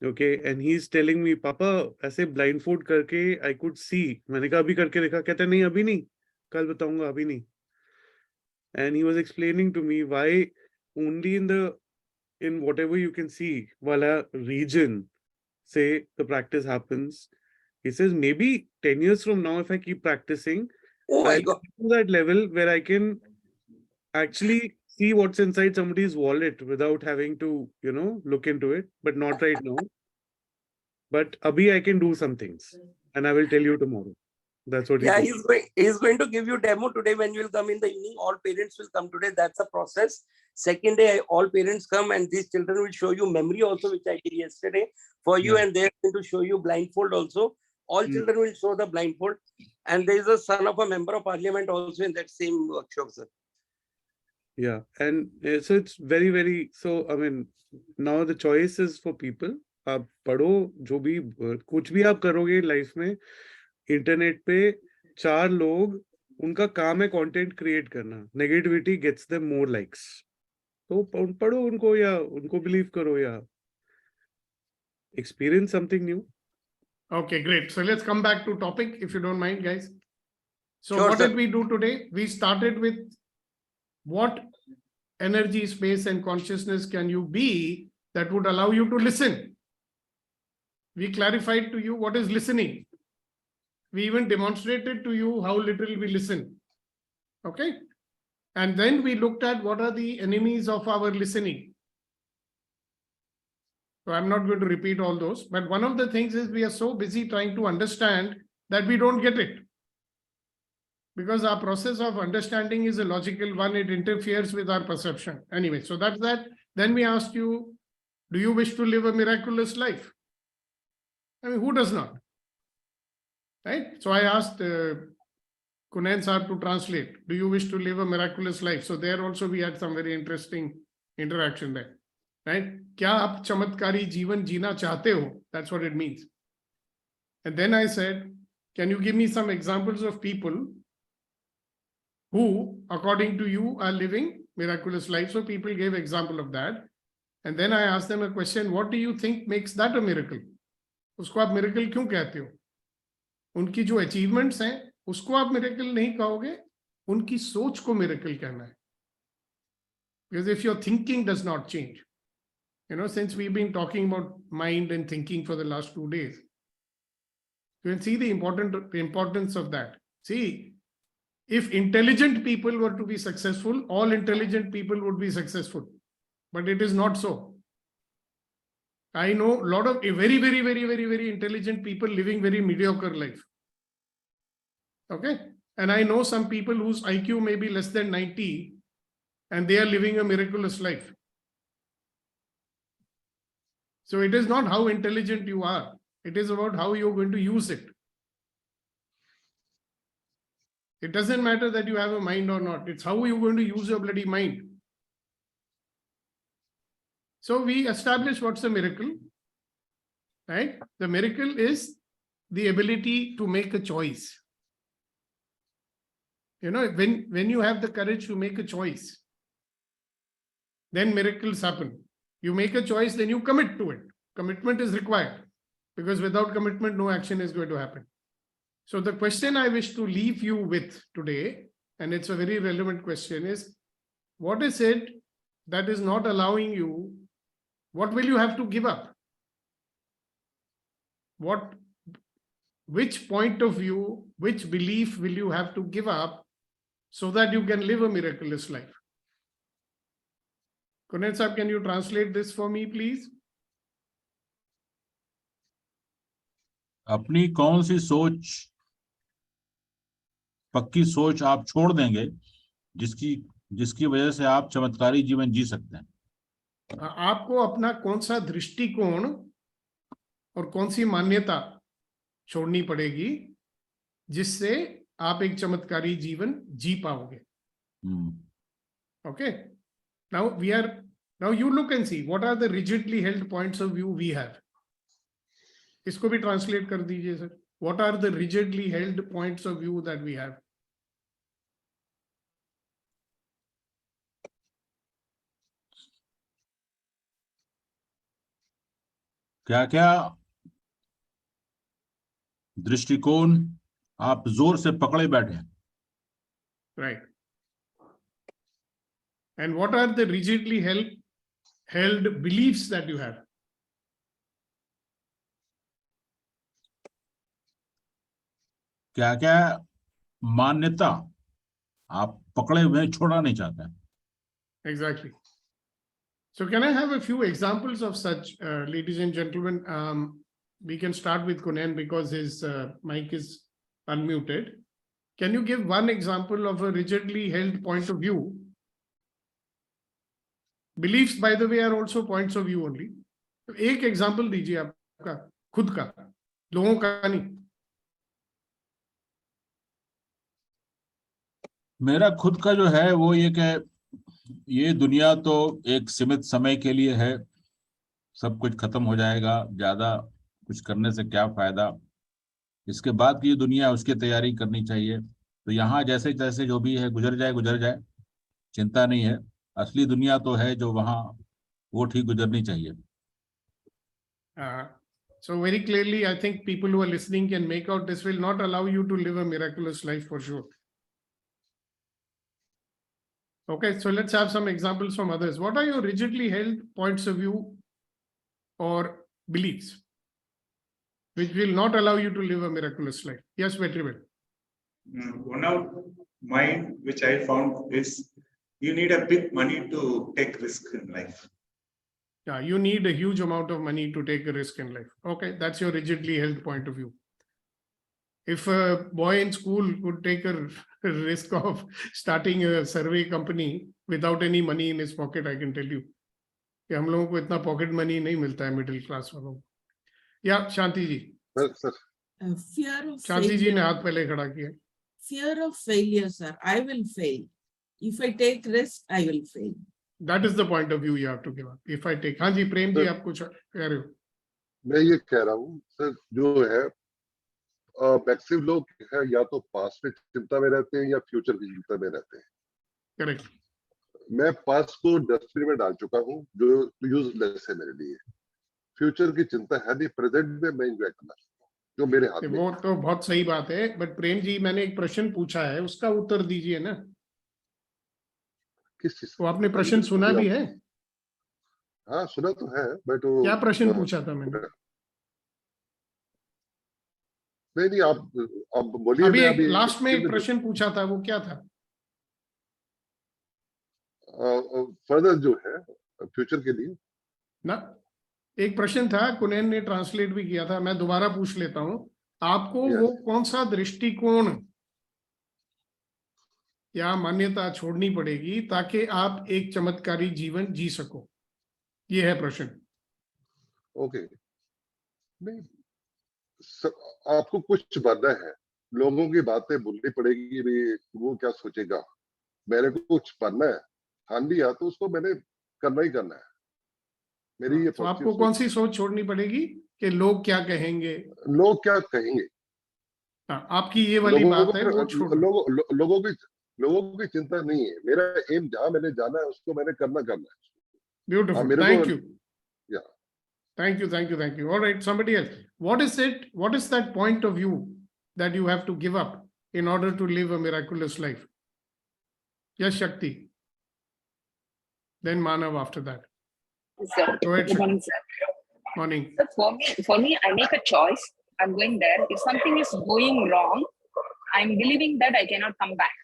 Okay, and he's telling me, Papa, ऐसे blindfold करके I could see. मैंने कहा अभी करके देखा, कहता नहीं अभी नहीं, कल बताऊंगा अभी नहीं. And he was explaining to me why only in whatever you can see, wala region, say the practice happens. He says maybe 10 years from now, if I keep practicing, Oh my I'll God. get to that level where I can actually see what's inside somebody's wallet without having to, look into it, but not right now. But abhi I can do some things, and I will tell you tomorrow. That's what Yeah, he told. he's going to give you demo today when you will come in the evening. All parents will come today. That's the process. Second day, all parents come and these children will show you memory also, which I did yesterday for you, and they're going to show you blindfold also. All children will show the blindfold. And there is a son of a member of parliament also in that same workshop, sir. Yeah, and so it's very, very, so I mean, now the choice is for people. आप पढ़ो जो भी कुछ भी आप करोगे life में, internet पे 4 लोग उनका काम है कंटेंट क्रिएट करना. Negativity gets them more likes. तो पढ़ो उनको या उनको बिलीव करो या experience something new. Okay, great. So let's come back to topic, if you don't mind, guys. So Sure, what sir. did we do today? We started with what energy, space, and consciousness can you be that would allow you to listen. We clarified to you what is listening. We even demonstrated to you how little we listen. Okay. And then we looked at what are the enemies of our listening. So I'm not going to repeat all those, but one of the things is we are so busy trying to understand that we don't get it. Because our process of understanding is a logical one, it interferes with our perception. Anyway, so that's that. Then we asked you, do you wish to live a miraculous life? I mean, who does not? Right? So I asked Kunen sir to translate, do you wish to live a miraculous life? So there also we had some very interesting interaction there. Right? क्या आप चमत्कारी जीवन जीना चाहते हो? That's what it means. And then I said, can you give me some examples of people who, according to you, are living miraculous life? So people gave example of that. And then I asked them a question, what do you think makes that a miracle? उसको आप miracle क्यों कहते हो? उनकी जो achievements हैं, उसको आप miracle नहीं कहोगे, उनकी सोच को miracle कहना है. Because if your thinking does not change, since we've been talking about mind and thinking for the last 2 days, you can see the importance of that. See, if intelligent people were to be successful, all intelligent people would be successful. But it is not so. I know a lot of very, very, very, very, very intelligent people living very mediocre life. Okay? And I know some people whose IQ may be less than 90 and they are living a miraculous life. So it is not how intelligent you are. It is about how you're going to use it. It doesn't matter that you have a mind or not. It's how you're going to use your bloody mind. So we established what's a miracle, right? The miracle is the ability to make a choice. When you have the courage to make a choice, then miracles happen. You make a choice, then you commit to it. Commitment is required because without commitment, no action is going to happen. So the question I wish to leave you with today, and it's a very relevant question, is what is it that is not allowing you? What will you have to give up? Which point of view, which belief will you have to give up so that you can live a miraculous life? Kunen Saab, can you translate this for me, please? अपनी कौन सी सोच, पक्की सोच आप छोड़ देंगे जिसकी वजह से आप चमत्कारी जीवन जी सकते हैं? आपको अपना कौन सा दृष्टिकोण और कौन सी मान्यता छोड़नी पड़ेगी जिससे आप एक चमत्कारी जीवन जी पाओगे? Okay. Now you look and see what are the rigidly held points of view we have. इसको भी ट्रांसलेट कर दीजिए sir. What are the rigidly held points of view that we have? क्या क्या दृष्टिकोण आप जोर से पकड़े बैठे हैं? Right. And what are the rigidly held beliefs that you have? क्या क्या मान्यता आप पकड़े हुए छोड़ना नहीं चाहते हैं? Exactly. So can I have a few examples of such, ladies and gentlemen? We can start with Kunen because his mic is unmuted. Can you give one example of a rigidly held point of view? Beliefs, by the way, are also points of view only. तो एक example दीजिए आपका खुद का, लोगों का नहीं. मेरा खुद का जो है वो ये कि ये दुनिया तो एक सीमित समय के लिए है, सब कुछ खत्म हो जाएगा, ज्यादा कुछ करने से क्या फायदा, इसके बाद की दुनिया उसकी तैयारी करनी चाहिए. तो यहाँ जैसे जैसे जो भी है गुजर जाए, चिंता नहीं है. असली दुनिया तो है जो वहाँ, वो ठीक गुजरनी चाहिए. So very clearly, I think people who are listening can make out this will not allow you to live a miraculous life for sure. Okay, so let's have some examples from others. What are your rigidly held points of view or beliefs which will not allow you to live a miraculous life? Yes, Vetrivel. One of mine which I found is you need a big money to take risk in life. Yeah, you need a huge amount of money to take a risk in life. Okay, that's your rigidly held point of view. If a boy in school could take a risk of starting a survey company without any money in his pocket, I can tell you कि हम लोगों को इतना pocket money नहीं मिलता है middle class वालों को. या शांति जी. Fear of शांति जी ने failure. हाथ पहले खड़ा किया. Fear of failure, sir. I will fail. If I take risk, I will fail. That is the point of view you have to give up. If I take, हाँ जी प्रेम जी आप कुछ कह रहे हो? मैं ये कह रहा हूँ सर, जो है मैक्सिमम लोग है या तो पास्ट में चिंता में रहते हैं या फ्यूचर की चिंता में रहते हैं. करेक्ट. मैं पास्ट को डस्टबिन में डाल चुका हूँ जो यूजलेस है मेरे लिए. फ्यूचर की चिंता है नहीं, प्रेजेंट में मैं एंजॉय करना चाहता हूँ जो मेरे हाथ में. वो तो बहुत सही बात है, बट प्रेम जी मैंने एक प्रश्न पूछा है उसका उत्तर दीजिए ना. किस चीज? वो आपने प्रश्न सुना भी है? हाँ सुना तो है, बट क्या प्रश्न पूछा था मैंने? नहीं आप बोलिए. अभी एक लास्ट में एक प्रश्न पूछा था, वो क्या था? फर्दर जो है फ्यूचर के लिए ना, एक प्रश्न था, कुनैन ने ट्रांसलेट भी किया था, मैं दोबारा पूछ लेता हूं. आपको वो कौन सा दृष्टिकोण या मान्यता छोड़नी पड़ेगी ताकि आप एक चमत्कारी जीवन जी सको? ये है प्रश्न. ओके. नहीं, आपको कुछ बनना है, लोगों की बातें बोलनी पड़ेगी, वो क्या सोचेगा. मेरे को कुछ बनना है, ठान लिया तो उसको मैंने करना ही करना है. मेरी ये तो आपको कौन सी सोच छोड़नी पड़ेगी कि लोग क्या कहेंगे? लोग क्या कहेंगे. आपकी ये वाली बात है, वो छोड़ो. लोगों की चिंता नहीं है. मेरा एम जहां मैंने जाना है उसको मैंने करना है. Beautiful. Thank you. Yeah. Thank you. All right, somebody else. What is that point of view that you have to give up in order to live a miraculous life? Yes, Shakti. Then Manav after that. Sir, go ahead. Good morning, sir. Morning. So for me, I make a choice. I'm going there. If something is going wrong, I'm believing that I cannot come back.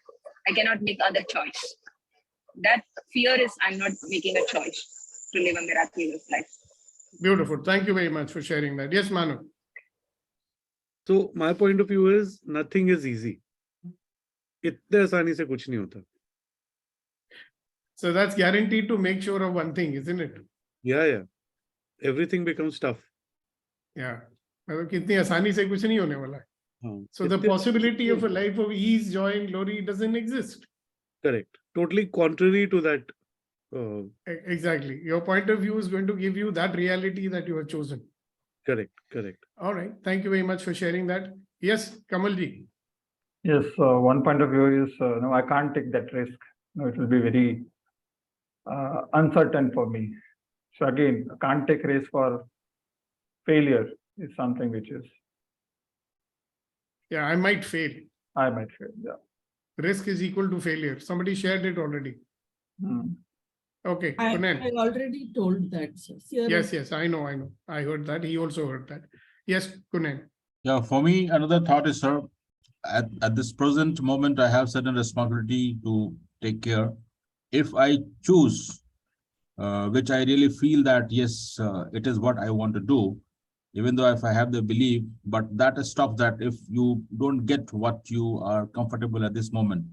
I cannot make other choice. That fear is I'm not making a choice to live a miraculous life. Beautiful. Thank you very much for sharing that. Yes, Manu. So my point of view is nothing is easy. इतने आसानी से कुछ नहीं होता. So that's guaranteed to make sure of one thing, isn't it? Yeah. Everything becomes tough. Yeah. मतलब कितनी आसानी से कुछ नहीं होने वाला है. So the possibility of a life of ease, joy, and glory doesn't exist. Correct. Totally contrary to that. Exactly. Your point of view is going to give you that reality that you have chosen. Correct. All right. Thank you very much for sharing that. Yes, Kamalji. Yes, one point of view is, no, I can't take that risk. No, it will be very uncertain for me. So again, can't take risk for failure is something which is, Yeah, I might fail. I might fail. Yeah. Risk is equal to failure. Somebody shared it already. Hmm. Okay, I Kunen. already told that, sir. Here Yes, I know. I heard that. He also heard that. Yes, Kunen. Yeah, for me, another thought is, sir, at this present moment, I have certain responsibility to take care. If I choose, which I really feel that, yes, it is what I want to do, even though if I have the belief, but that stops that if you don't get what you are comfortable at this moment,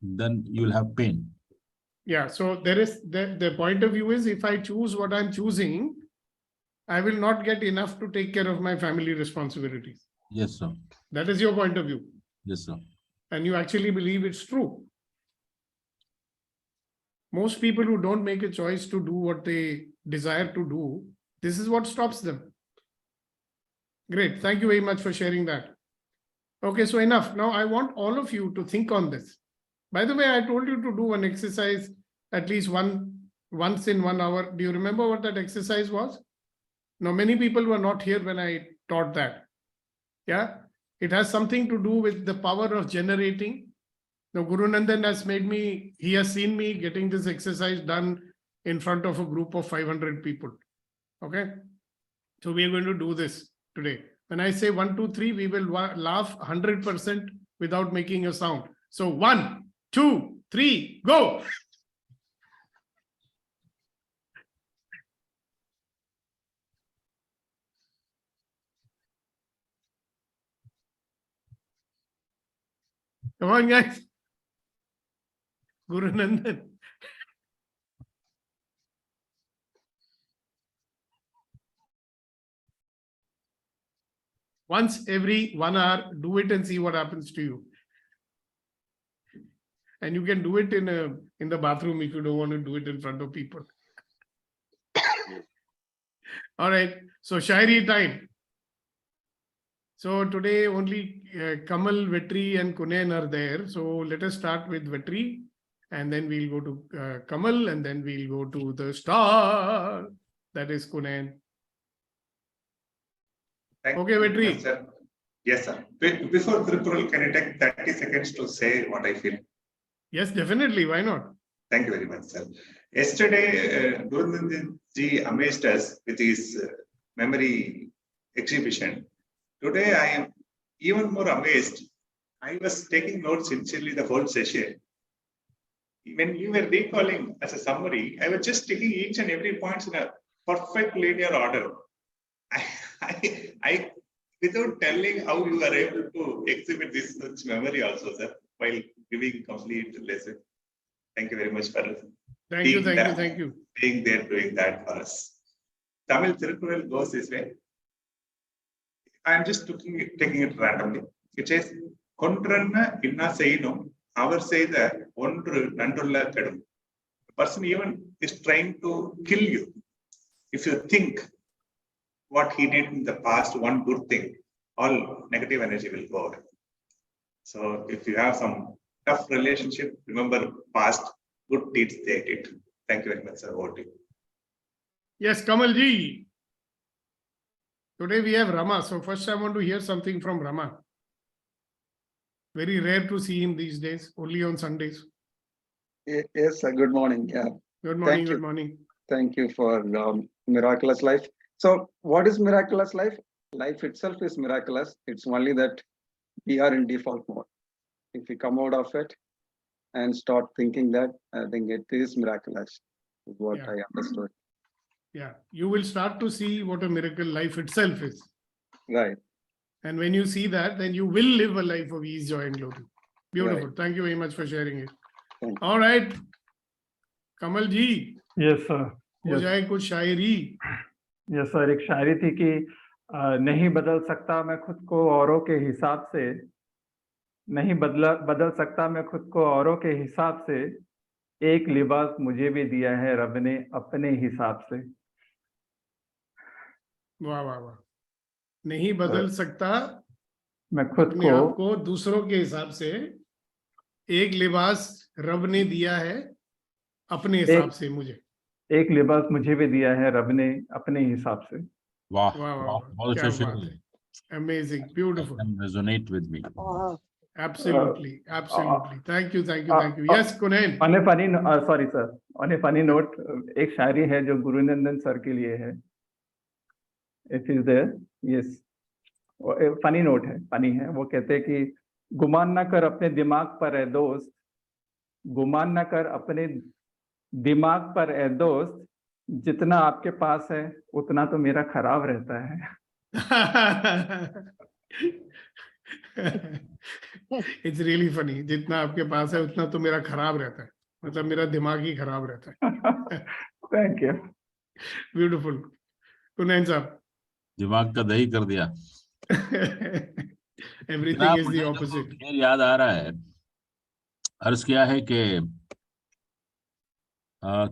then you will have pain. Yeah, so there is the point of view is if I choose what I'm choosing, I will not get enough to take care of my family responsibilities. Yes, sir. That is your point of view. Yes, sir. And you actually believe it's true. Most people who don't make a choice to do what they desire to do, this is what stops them. Great. Thank you very much for sharing that. Okay, so enough. Now I want all of you to think on this. By the way, I told you to do an exercise at least once in 1 hour. Do you remember what that exercise was? Now, many people were not here when I taught that. Yeah, it has something to do with the power of generating. Now, Guru Nandan has he has seen me getting this exercise done in front of a group of 500 people. Okay, so we are going to do this today. When I say 1, 2, 3, we will laugh 100% without making a sound. So 1, 2, 3, go. Come on, guys. Guru Nandan. Once every 1 hour, do it and see what happens to you. And you can do it in the bathroom if you don't want to do it in front of people. All right. So Shairi time. So today only Kamal, Vetri and Kunen are there. So let us start with Vetri and then we'll go to Kamal and then we'll go to the star. That is Kunen. Okay, Vetri. Sir. Yes, sir. Before Tripurul, can you take 30 seconds to say what I feel? Yes, definitely. Why not? Thank you very much, sir. Yesterday, Guru Nandan ji amazed us with his memory exhibition. Today, I am even more amazed. I was taking notes sincerely the whole session. When you were recalling as a summary, I was just taking each and every point in a perfect linear order. I without telling how you are able to exhibit this such memory also, sir, while giving complete lesson. Thank you very much for thank you. Being there doing that for us. Tamil Tirukkural goes this way. I am just taking it randomly. It says, Kondranna inna seinum, our say that ondru nandulla kedum. The person even is trying to kill you. If you think what he did in the past, one good thing, all negative energy will go out. So if you have some tough relationship, remember past good deeds they did. Thank you very much, sir. Over to you. Yes, Kamalji. Today we have Rama. So first I want to hear something from Rama. Very rare to see him these days, only on Sundays. Yes, sir. Good morning. Yeah. Good morning, good morning. Thank you for miraculous life. So what is miraculous life? Life itself is miraculous. It's only that we are in default mode. If we come out of it and start thinking that, I think it is miraculous, is what I understood. Yeah, you will start to see what a miracle life itself is. Right. And when you see that, then you will live a life of ease, joy, and glory. Beautiful. Right. Thank you very much for sharing it. Thank you. All right. Kamal ji. Yes, sir. हो जाए कुछ शायरी. Yes, sir. एक शायरी थी कि नहीं बदल सकता मैं खुद को औरों के हिसाब से, नहीं बदल सकता मैं खुद को औरों के हिसाब से, एक लिबास मुझे भी दिया है रब ने अपने हिसाब से. वाह वाह वाह. नहीं बदल सकता मैं खुद अपने को आप को दूसरों के हिसाब से। एक लिबास रब ने दिया है अपने हिसाब से मुझे। एक लिबास मुझे भी दिया है रब ने अपने हिसाब से। वाह वाह वाह वाह, वाह, बहुत क्या अच्छा बात शेर है, है। Amazing, beautiful, Can resonate with me. absolutely, absolutely. Thank you, thank you, thank you. Yes, Kunain. On a funny sorry sir, on a funny note, एक शायरी है जो गुरुनंदन सर के लिए है, if is there, yes, funny note है, funny है। वो कहते हैं कि गुमान ना कर अपने दिमाग पर ए दोस्त, गुमान ना कर अपने दिमाग पर ए दोस्त, जितना आपके पास है उतना तो मेरा खराब रहता है। It's really funny. जितना आपके पास है उतना तो मेरा खराब रहता है, मतलब मेरा दिमाग ही खराब रहता है। Thank you. ब्यूटीफुल, कुनैन साहब। दिमाग का दही कर दिया। Everything is मुझे the जो opposite. शेर याद आ रहा है, अर्ज किया है कि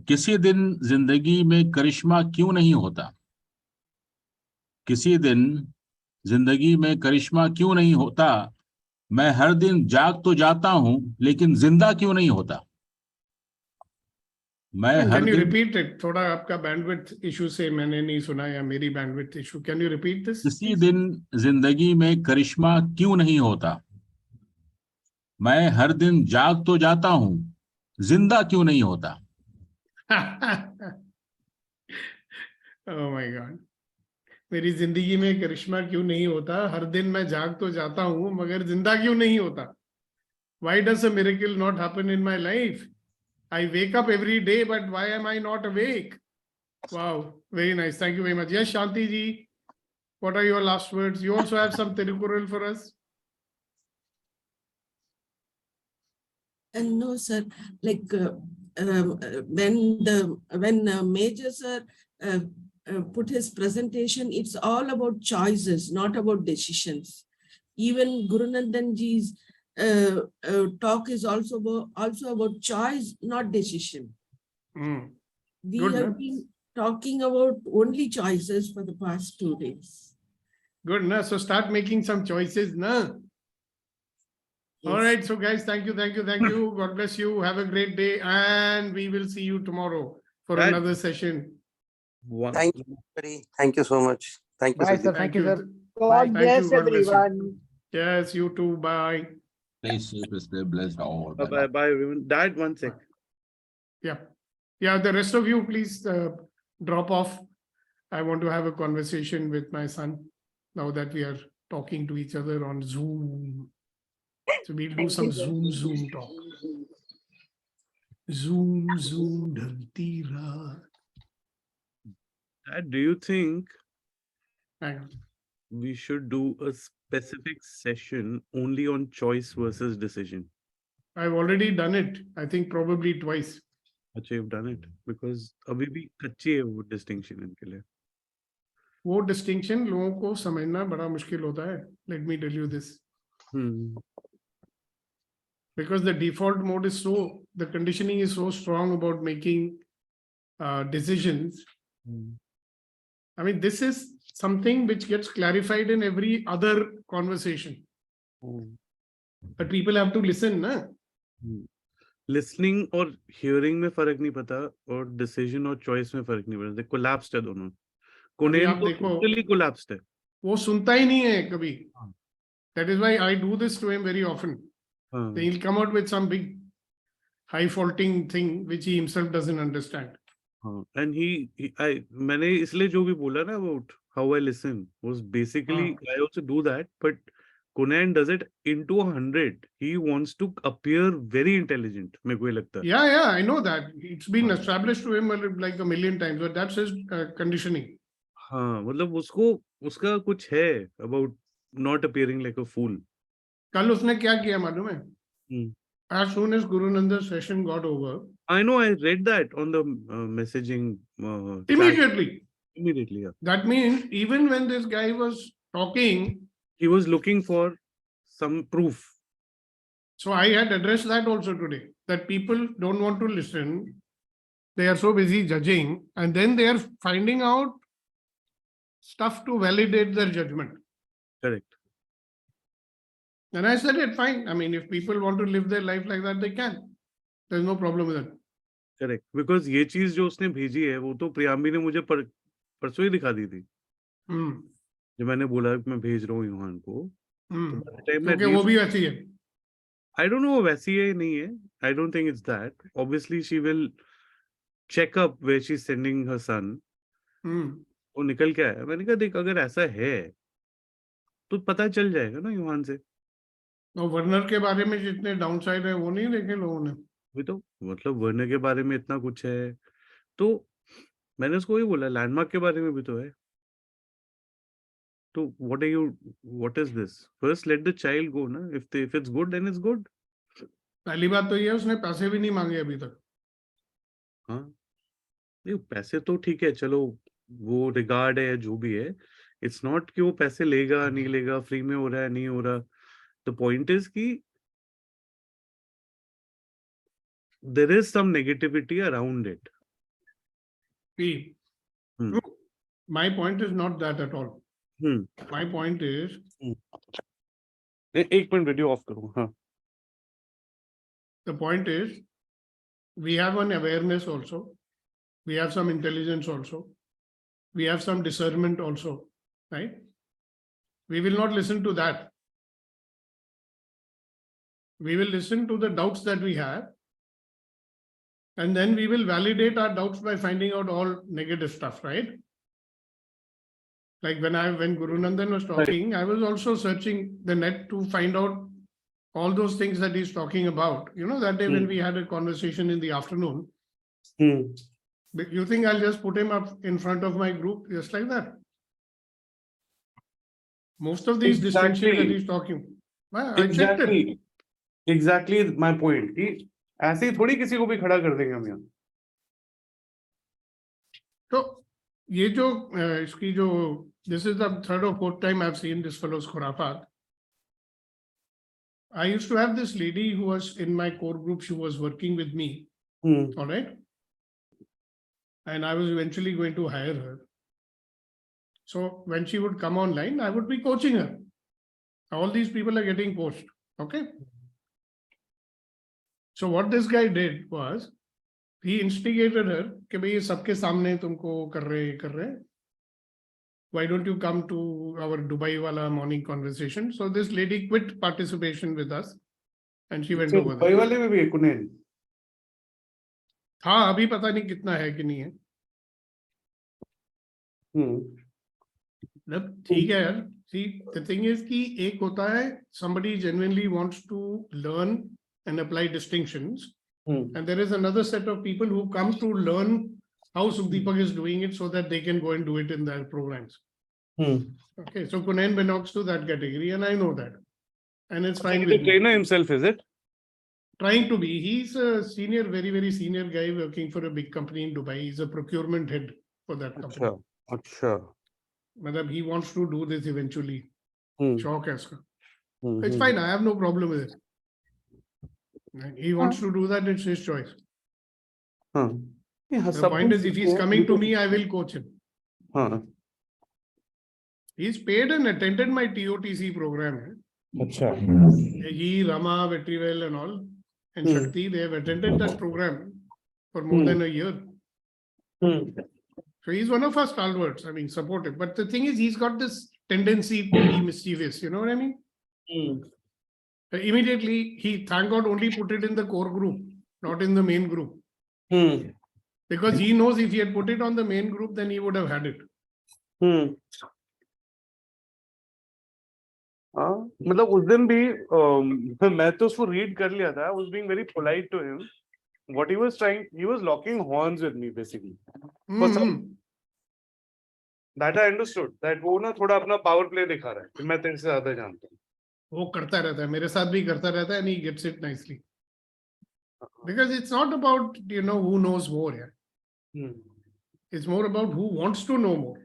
किसी दिन जिंदगी में करिश्मा क्यों नहीं होता, किसी दिन जिंदगी में करिश्मा क्यों नहीं होता, मैं हर दिन जाग तो जाता हूं लेकिन जिंदा क्यों नहीं होता, मैं हर Can you दिन। repeat it? थोड़ा आपका बैंडविड्थ इशू से मैंने नहीं सुना, या मेरी bandwidth issue. Can you repeat this? किसी दिन जिंदगी में करिश्मा क्यों नहीं होता, मैं हर दिन जाग तो जाता हूं जिंदा क्यों नहीं होता। Oh my God. मेरी जिंदगी में करिश्मा क्यों नहीं होता, हर दिन मैं जाग तो जाता हूं मगर जिंदा क्यों नहीं होता। Why does a miracle not happen in my life? I wake up every day, but why am I not awake? Wow, very nice. Thank you very much. Yes, Shanti ji, what are your last words? You also have some Tirukural for us? And no, sir, like when Major sir put his presentation, it's all about choices, not about decisions. Even Gurunandan ji's talk is also about choice, not decision. We Good, have na? been talking about only choices for the past 2 days. Good, na? So start making some choices, na? All Yes. right, so guys, thank you, thank you, thank you. God bless you. Have a great day, and we will see you tomorrow for Dad. another session. Thank you, everybody. Thank you so much. Thank you, Bye, Sandeep. sir. Thank you, sir. God bless God bless you. everyone. Yes, you too. Bye. Stay safe, stay blessed. All Bye bye, bye everyone. Dad, one sec. Yeah. Yeah, the rest of you, please drop off. I want to have a conversation with my son now that we are talking to each other on Zoom. So we'll do some Zoom talk. Zoom, dhalti raat. Dad, do you think Hang on. we should do a specific session only on choice versus decision? I've already done it. I think probably twice. अच्छा, you've done it because अभी भी कच्ची है वो distinction इनके लिए. वो distinction लोगों को समझना बड़ा मुश्किल होता है. Let me tell you this. Because the default mode is so, the conditioning is so strong about making decisions. I mean, this is something which gets clarified in every other conversation. But people have to listen, na? Listening और hearing में फर्क नहीं पता और decision और choice में फर्क नहीं पता. They collapsed है दोनों. कुनेन आप तो देखो, totally collapsed है. वो सुनता ही नहीं है कभी. That is why I do this to him very often. He'll come out with some big high faulting thing which he himself doesn't understand. And मैंने इसलिए जो भी बोला ना about how I listen was basically I also do that, but Kunan does it into 100. He wants to appear very intelligent. मेरे को ये लगता है. Yeah, I know that. It's been established to him like a million times, but that's his conditioning. हाँ, मतलब उसका कुछ है about not appearing like a fool. कल उसने क्या किया मालूम है? As soon as Guru Nanda's session got over, I know, I read that on the messaging. Immediately. Immediately, yeah. That means even when this guy was talking, he was looking for some proof. So I had addressed that also today, that people don't want to listen. They are so busy judging, and then they are finding out stuff to validate their judgment. Correct. And I said it fine. I mean, if people want to live their life like that, they can. There's no problem with it. Correct because ये चीज जो उसने भेजी है वो तो प्रियाम्बी ने मुझे परसों ही दिखा दी थी जो मैंने बोला कि मैं भेज रहा हूँ युहान को क्योंकि वो भी वैसी है. आई डोंट नो वैसी है नहीं है. I don't think it's that. Obviously she will check up where she is sending her son. वो निकल के आया. मैंने कहा देख अगर ऐसा है तो पता चल जाएगा ना युहान से. तो वर्नर के बारे में जितने डाउनसाइड है वो नहीं देखे लोगों ने. भी तो मतलब वर्नर के बारे में इतना कुछ है तो मैंने उसको वही बोला लैंडमार्क के बारे में भी तो है. तो what is this? First let the child go ना. If it's good then it's good. पहली बात तो ये है उसने पैसे भी नहीं मांगे अभी तक. हाँ ये पैसे तो ठीक है चलो वो रिगार्ड है जो भी है. इट्स नॉट कि वो पैसे लेगा नहीं लेगा फ्री में हो रहा है नहीं हो रहा. द पॉइंट इज कि there is some negativity around it. See, my point is not that at all. My point is, एक मिनट वीडियो ऑफ करूँ. हाँ. the point is, we have an awareness also. We have some intelligence also. We have some discernment also, right? We will not listen to that. We will listen to the doubts that we have. And then we will validate our doubts by finding out all negative stuff, right? Like when Guru Nandan was talking, I was also searching the net to find out all those things that he's talking about. You know, that day when we had a conversation in the afternoon, but you think I'll just put him up in front of my group just like that? Most of these distinctions that he's talking, I checked it. Exactly my point. ऐसे ही थोड़ी किसी को भी खड़ा कर देंगे हम यहाँ. तो ये जो इसकी जो this is the third or fourth time I've seen this fellow's khurafat. I used to have this lady who was in my core group. She was working with me. All right. And I was eventually going to hire her. So when she would come online, I would be coaching her. All these people are getting poached. Okay. So what this guy did was, he instigated her कि भाई ये सबके सामने तुमको कर रहे. Why don't you come to our Dubai wala morning conversation? So this lady quit participation with us and she went over there. Dubai वाले में भी एक उन्हें. हाँ अभी पता नहीं कितना है कि नहीं है. मतलब ठीक है यार. See, the thing is कि एक होता है somebody genuinely wants to learn and apply distinctions. And there is another set of people who come to learn how Sukhdeepak is doing it so that they can go and do it in their programs. Okay, so Kunain belongs to that category and I know that. And it's fine with the trainer himself, is it? Trying to be. He's a senior, very, very senior guy working for a big company in Dubai. He's a procurement head for that company. Achha. Matlab, he wants to do this eventually. Shauq hai uska. Hmm. It's fine. I have no problem with it. He wants to do that. It's his choice. The point is, if he's coming to me, I will coach him. He's paid and attended my TOTC program. He, Rama, Vetrivel and all, and Shakti, they have attended that program for more than a year. So he's one of our stalwarts, I mean, supportive. But the thing is, he's got this tendency to be mischievous, you know what I mean? Immediately, he, thank God, only put it in the core group, not in the main group. Because he knows if he had put it on the main group, then he would have had it. मतलब उस दिन भी मैं तो उसको read कर लिया था. I was being very polite to him. What he was trying, he was locking horns with me basically. For some, that I understood. That वो ना थोड़ा अपना power play दिखा रहा है कि मैं तेरे से ज़्यादा जानता हूँ. वो करता रहता है, मेरे साथ भी करता रहता है, and he gets it nicely. Because it's not about, you know, who knows more. Yeah. It's more about who wants to know more,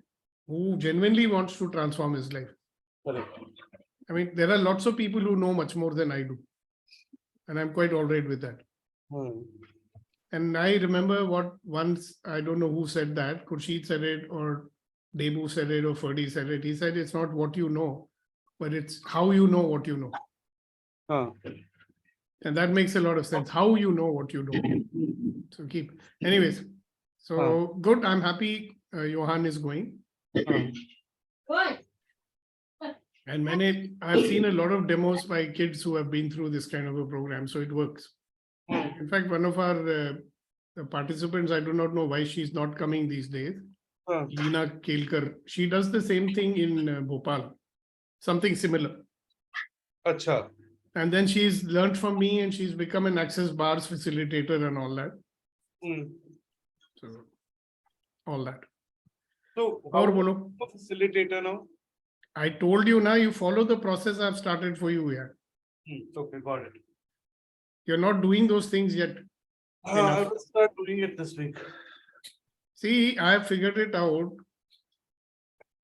who genuinely wants to transform his life. Correct. I mean, there are lots of people who know much more than I do. And I'm quite all right with that. And I remember what once, I don't know who said that, Khurshid said it or Debu said it or Ferdy said it. He said it's not what you know, but it's how you know what you know. And that makes a lot of sense. How you know what you know. So keep. Anyways, so good. I'm happy Johan is going. And I've seen a lot of demos by kids who have been through this kind of a program, so it works. In fact, one of our participants, I do not know why she's not coming these days. Leena Kelkar, she does the same thing in Bhopal, something similar. Acha. And then she's learned from me and she's become an access bars facilitator and all that. So, all that. So, Aur how bolo. Facilitator now? I told you now, you follow the process I've started for you here. Okay, got it. You're not doing those things yet. I will start doing it this week. See, I have figured it out.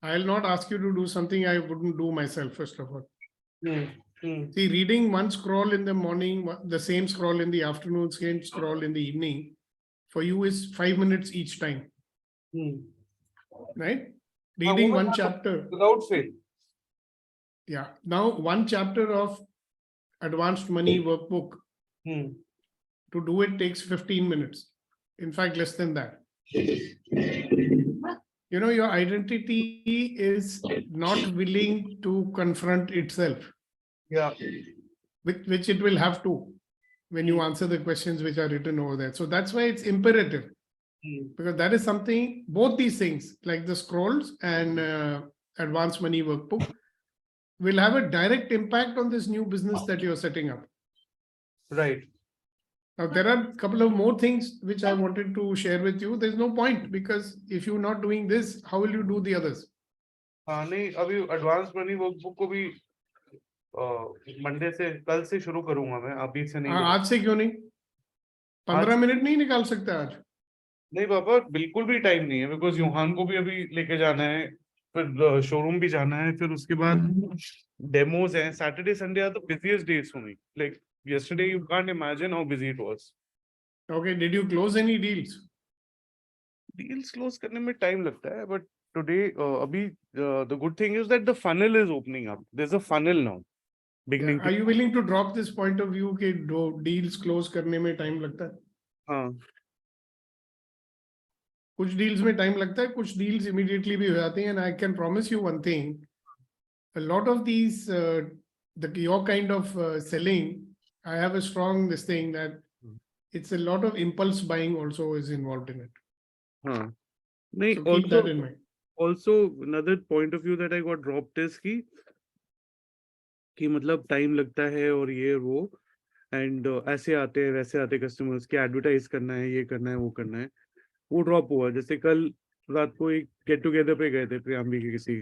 I'll not ask you to do something I wouldn't do myself, first of all. See, reading one scroll in the morning, the same scroll in the afternoon, same scroll in the evening, for you is 5 minutes each time. Right? Reading one chapter. Without fail. Yeah. Now, one chapter of advanced money workbook. To do it takes 15 minutes. In fact, less than that. You know, your identity is not willing to confront itself. Yeah. Which it will have to when you answer the questions which are written over there. So that's why it's imperative. Because that is something, both these things, like the scrolls and advanced money workbook, will have a direct impact on this new business that you're setting up. Right. Now, there are a couple of more things which I wanted to share with you. There's no point because if you're not doing this, how will you do the others? नहीं अभी advance money workbook को भी Monday से कल से शुरू करूंगा मैं अभी से नहीं आज से क्यों नहीं 15 मिनट नहीं निकाल सकते आज नहीं पापा बिल्कुल भी टाइम नहीं है बिकॉज यूहान को भी अभी लेके जाना है फिर शोरूम भी जाना है फिर उसके बाद डेमोज हैं Saturday Sunday are the busiest days for me like yesterday you can't imagine how busy it was. Okay, did you close any deals? Deals close करने में time लगता है but today अभी the good thing is that the funnel is opening up. There's a funnel now. Beginning. Are you willing to drop this point of view कि deals close करने में time लगता है? हाँ. कुछ deals में time लगता है, कुछ deals immediately भी हो जाती हैं and I can promise you one thing. A lot of these your kind of selling, I have a strong this thing that it's a lot of impulse buying also is involved in it. नहीं, so keep that in mind. Also another point of view that I got dropped is कि मतलब time लगता है और ये वो and ऐसे आते हैं वैसे आते customers के advertise करना है ये करना है वो करना है वो drop हुआ जैसे कल रात को एक get together पे गए थे प्रियम्बी के किसी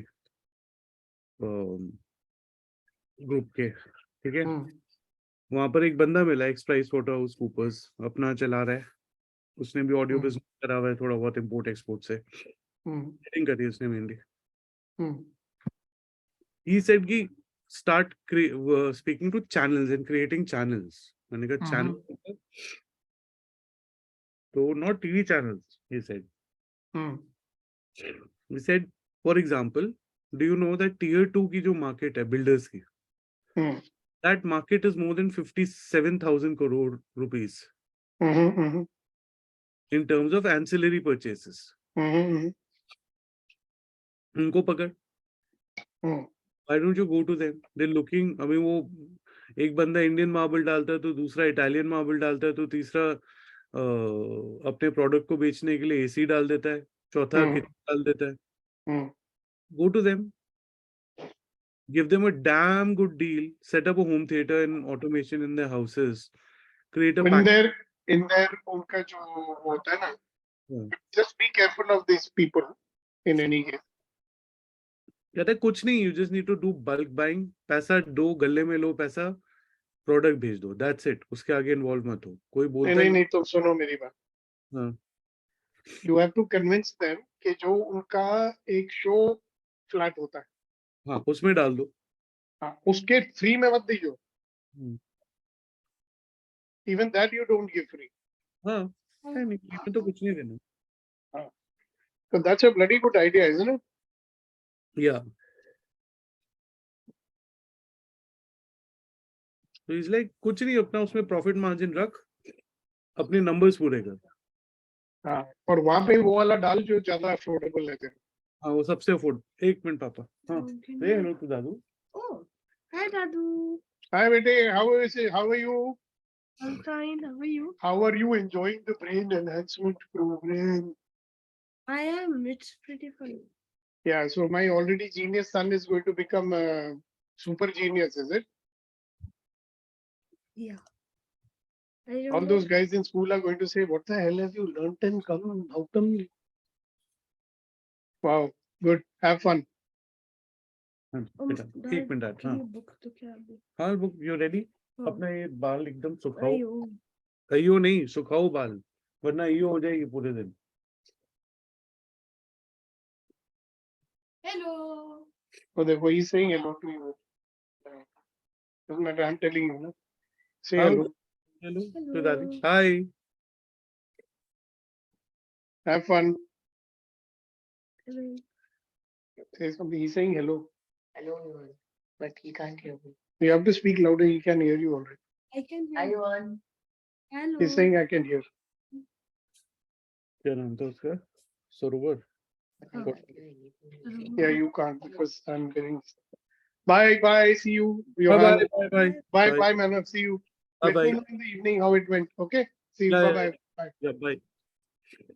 ग्रुप के ठीक है वहां पर एक बंदा मिला एक्स प्राइस वाटरहाउस कूपर्स अपना चला रहा है उसने भी ऑडियो बिजनेस करा हुआ है थोड़ा बहुत इंपोर्ट एक्सपोर्ट से सेटिंग करी उसने मेनली ही सेड कि start speaking to channels and creating channels मैंने कहा चैनल तो not TV channels he said for example do you know that tier 2 की जो मार्केट है बिल्डर्स की that market is more than 57,000 crore rupees in terms of ancillary purchases. उनको पकड़ why don't you go to them? They're looking. अभी वो एक बंदा इंडियन मार्बल डालता है तो दूसरा इटालियन मार्बल डालता है तो तीसरा अपने प्रोडक्ट को बेचने के लिए एसी डाल देता है चौथा किचन डाल देता है go to them. Give them a damn good deal. Set up a home theater and automation in their houses. Create a in their उनका जो होता है ना just be careful of these people in any case. कहता है कुछ नहीं you just need to do bulk buying. पैसा दो गले में लो पैसा प्रोडक्ट भेज दो that's it. उसके आगे इन्वॉल्व मत हो कोई बोलता नहीं तो सुनो मेरी बात. हाँ. You have to convince them कि जो उनका एक शो फ्लैट होता है हाँ उसमें डाल दो उसके फ्री में मत दीजिए even that you don't give free हाँ नहीं तो कुछ नहीं देना so that's a bloody good idea isn't it Yeah. So he's like, कुछ नहीं अपना उसमें profit margin रख, अपने numbers पूरे कर. हाँ, और वहां पे वो वाला डाल जो ज्यादा अफोर्डेबल है तेरे। हाँ वो सबसे afford. एक मिनट पापा. हाँ. Say hello to Dadu. Oh, hi, Dadu. Hi बेटे, how are you? I'm fine. How are you? How are you enjoying the brain enhancement program? I am. It's pretty fun. Yeah, so my already genius son is going to become a super genius, is it? Yeah. I don't All know. those guys in school are going to say, what the hell have you learnt and come? How come? Wow, good. Have fun. बेटा, एक minute. हाँ. ये book तो क्या book? हाँ book, you ready? हाँ. अपना ये बाल एकदम सुखाओ. अयो. अयो नहीं, सुखाओ बाल, वरना अयो हो जाएगी पूरे दिन. Hello. So therefore he's saying hello to you. Doesn't matter, I'm telling you. No? Say How- hello. Hello to Hello. दादी. Hi. Have fun. Hello. Say something. He's saying hello. Hello, but he can't hear me. You have to speak louder. He can hear you already. I can hear. Ivan. Hello. He's saying I can hear. क्या नाम था उसका? सरोवर. Yeah, you can't because I'm getting. Bye, bye. See you. Bye Johan. bye bye Bye, bye, Manav. See you. Bye Let me bye. know in the evening how it went. Okay. See you. Yeah, Bye, yeah. bye. Bye. Yeah, bye.